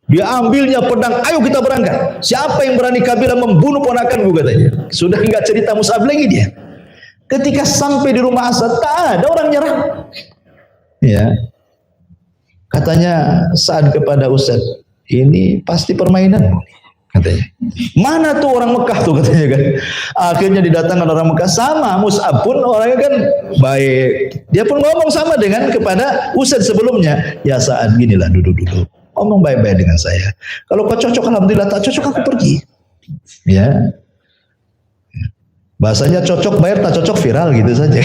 [SPEAKER 1] Dia ambilnya pedang, ayo kita berangkat. Siapa yang berani kabilah membunuh ponakanku, katanya. Sudah enggak cerita Mus'ab lagi dia. Ketika sampai di rumah As'ad, tak ada orang nyerah. Ya. Katanya Sa'ad kepada Usaid, ini pasti permainanmu, katanya. Mana tuh orang Mekah tuh, katanya kan. Akhirnya didatangkan orang Mekah, sama Mus'ab pun orangnya kan baik. Dia pun ngomong sama dengan kepada Usaid sebelumnya. Ya Sa'ad, ginilah duduk-duduk. Ngomong baik-baik dengan saya. Kalau kau cocok, alhamdulillah, tak cocok aku pergi. Ya. Bahasanya cocok bayar, tak cocok viral gitu saja.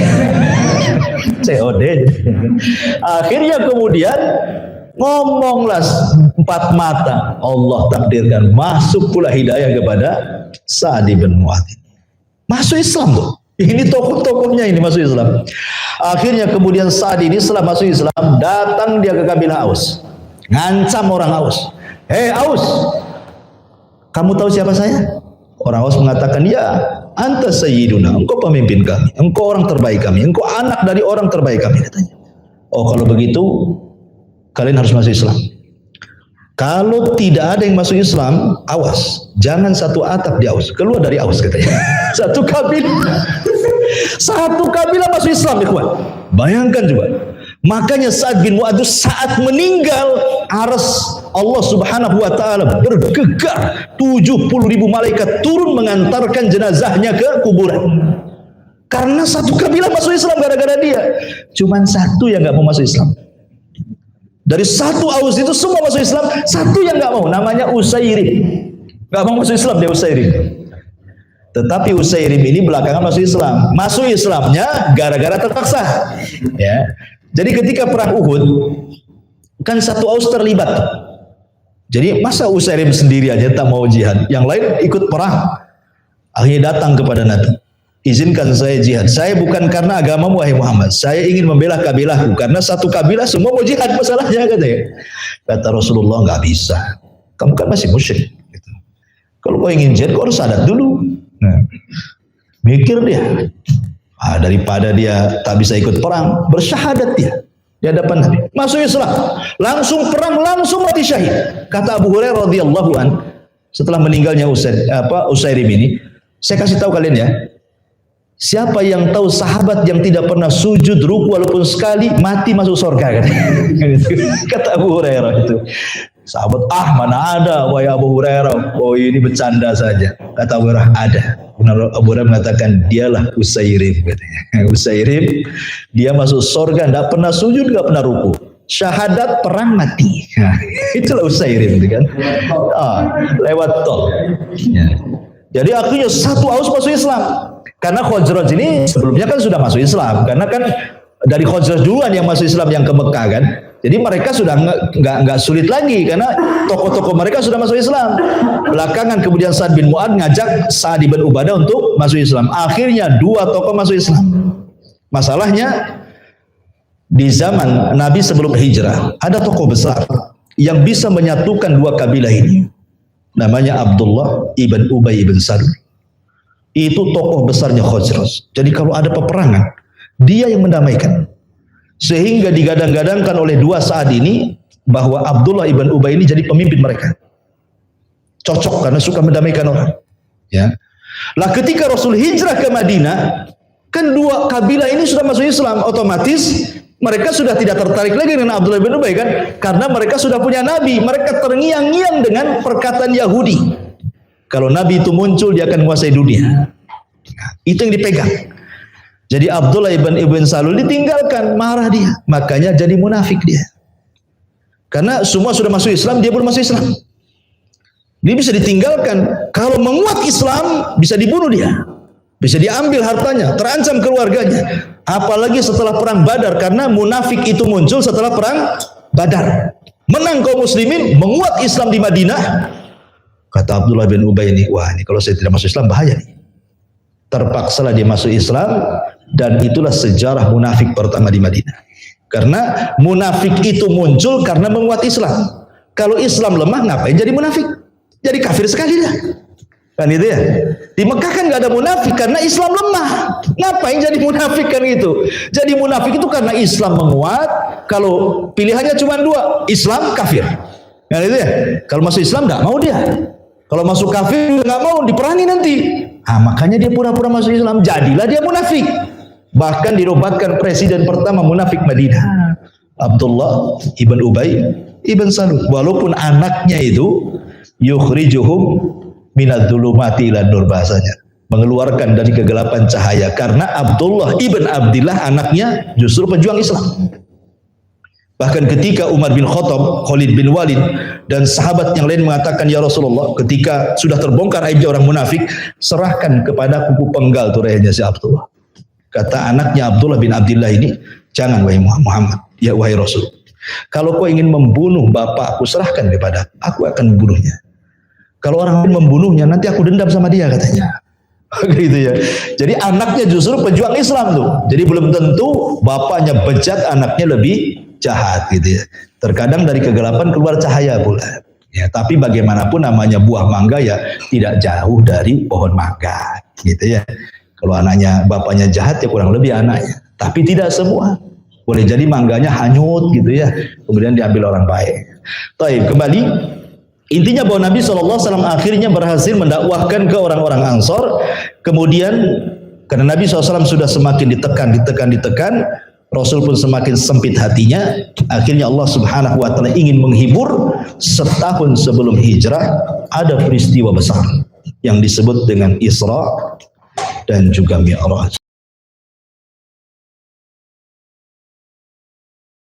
[SPEAKER 1] COD. Akhirnya kemudian ngomonglah empat mata. Allah takdirkan masuk pula hidayah kepada Sa'ad bin Mu'ad. Masuk Islam tuh. Ini tokoh-tokohnya ini masuk Islam. Akhirnya kemudian Sa'ad ini setelah masuk Islam, datang dia ke kabilah Aus. Ngancam orang Aus. Aus, kamu tahu siapa saya? Orang Aus mengatakan, ya, anta sayyiduna, engkau pemimpin kami, engkau orang terbaik kami, engkau anak dari orang terbaik kami, katanya. Oh, kalau begitu kalian harus masuk Islam. Kalau tidak ada yang masuk Islam, awas, jangan satu atap di Aus, keluar dari Aus, katanya. Satu kabilah masuk Islam, ikhwan. Bayangkan coba. Makanya Sa'ad bin Mu'ad saat meninggal, aras Allah Subhanahu wa taala bergegar, 70.000 malaikat turun mengantarkan jenazahnya ke kuburan. Karena satu kabilah masuk Islam gara-gara dia. Cuman satu yang nggak mau masuk Islam. Dari satu Aus itu semua masuk Islam, satu yang nggak mau, namanya Usairim. Nggak mau masuk Islam dia, Usairim. Tetapi Usairim ini belakangan masuk Islam. Masuk Islamnya gara-gara terpaksa. Ya. Jadi ketika perang Uhud, kan satu Aus terlibat. Jadi masa Usairim sendiri aja tak mau jihad, yang lain ikut perang. Akhirnya datang kepada Nabi. izinkan saya jihad. Saya bukan karena agamamu wahai Muhammad. Saya ingin membela kabilahku karena satu kabilah semua mau jihad masalahnya katanya. Kata Rasulullah, nggak bisa. Kamu kan masih musyrik. Gitu. Kalau kau ingin jihad, kau harus syahadat dulu. Nah, mikir dia. Daripada dia tak bisa ikut perang, bersyahadat dia di hadapan Nabi. Masuk Islam, langsung perang, langsung mati syahid. Kata Abu Hurairah radhiyallahu an, setelah meninggalnya Usairim ini, saya kasih tahu kalian ya, siapa yang tahu sahabat yang tidak pernah sujud ruku walaupun sekali, mati masuk surga kan? Kata Abu Hurairah itu. Sahabat, mana ada wahai Abu Hurairah, oh ini bercanda saja. Kata Abu Hurairah, ada. Abu Hurairah mengatakan, dialah Usairim katanya. Usairim, dia masuk surga, tidak pernah sujud, tidak pernah ruku, syahadat, perang, mati. Itulah Usairim kan? Lewat tol. Ya. Jadi akhirnya satu aus masuk Islam. Karena Khazraj ini sebelumnya kan sudah masuk Islam. Karena kan dari Khazraj duluan yang masuk Islam yang ke Mekah kan. Jadi mereka sudah nggak sulit lagi karena tokoh-tokoh mereka sudah masuk Islam. Belakangan kemudian Sa'ad bin Mu'adz ngajak Sa'ad bin Ubadah untuk masuk Islam. Akhirnya dua tokoh masuk Islam. Masalahnya di zaman Nabi sebelum hijrah ada tokoh besar yang bisa menyatukan dua kabilah ini. Namanya Abdullah ibn Ubay ibn Salul. Itu tokoh besarnya Khazraj. Jadi kalau ada peperangan, dia yang mendamaikan. Sehingga digadang-gadangkan oleh dua Sa'ad ini bahwa Abdullah ibn Ubay ini jadi pemimpin mereka. Cocok karena suka mendamaikan orang. Ya. Lah ketika Rasul hijrah ke Madinah, kan dua kabilah ini sudah masuk Islam, otomatis mereka sudah tidak tertarik lagi dengan Abdullah ibn Ubay kan? Karena mereka sudah punya Nabi. Mereka terngiang-ngiang dengan perkataan Yahudi. Kalau Nabi itu muncul, dia akan menguasai dunia. Nah, itu yang dipegang. Jadi Abdullah ibn Salul ditinggalkan, marah dia. Makanya jadi munafik dia. Karena semua sudah masuk Islam, dia belum masuk Islam. Dia bisa ditinggalkan. Kalau menguat Islam, bisa dibunuh dia. Bisa diambil hartanya, terancam keluarganya. Apalagi setelah perang Badar, karena munafik itu muncul setelah perang Badar. Menang kaum muslimin, menguat Islam di Madinah. Kata Abdullah bin Ubay ini, wah ini kalau saya tidak masuk Islam bahaya nih. Terpaksalah dia masuk Islam, dan itulah sejarah munafik pertama di Madinah. Karena munafik itu muncul karena menguat Islam. Kalau Islam lemah, ngapain jadi munafik? Jadi kafir sekali dah. Kan itu ya. Di Mekah kan nggak ada munafik karena Islam lemah. Ngapain jadi munafik kan itu? Jadi munafik itu karena Islam menguat. Kalau pilihannya cuma dua, Islam kafir. Kan itu ya. Kalau masuk Islam nggak mau dia. Kalau masuk kafir nggak mau, diperangi nanti. Makanya dia pura-pura masuk Islam, jadilah dia munafik. Bahkan dirobatkan presiden pertama munafik Madinah, Abdullah ibn Ubay ibn Salul. Walaupun anaknya itu yukhrijuhum minadz-dzulumati ila nur, bahasanya mengeluarkan dari kegelapan cahaya. Karena Abdullah ibn Abdillah anaknya justru pejuang Islam. Bahkan ketika Umar bin Khattab, Khalid bin Walid, dan sahabat yang lain mengatakan, ya Rasulullah, ketika sudah terbongkar aibnya orang munafik, serahkan kepada kuku penggal tuh rayanya si Abdullah. Kata anaknya Abdullah bin Abdillah ini, jangan wahai Muhammad, ya wahai Rasul, kalau kau ingin membunuh bapakku, serahkan kepada aku, akan membunuhnya. Kalau orang lain membunuhnya, nanti aku dendam sama dia, katanya. Gitu ya. Jadi anaknya justru pejuang Islam tuh. Jadi belum tentu bapaknya bejat, anaknya lebih jahat gitu ya. Terkadang dari kegelapan keluar cahaya pula. Ya, tapi bagaimanapun namanya buah mangga ya tidak jauh dari pohon mangga, gitu ya. Kalau anaknya bapaknya jahat ya kurang lebih anaknya. Tapi tidak semua. Boleh jadi mangganya hanyut gitu ya. Kemudian diambil orang baik. Baik, kembali. Intinya bahwa Nabi SAW akhirnya berhasil mendakwahkan ke orang-orang Ansor. Kemudian karena Nabi SAW sudah semakin ditekan, Rasul pun semakin sempit hatinya. Akhirnya Allah Subhanahu wa taala ingin menghibur. Setahun sebelum hijrah ada peristiwa besar yang disebut dengan Isra dan juga Mi'raj.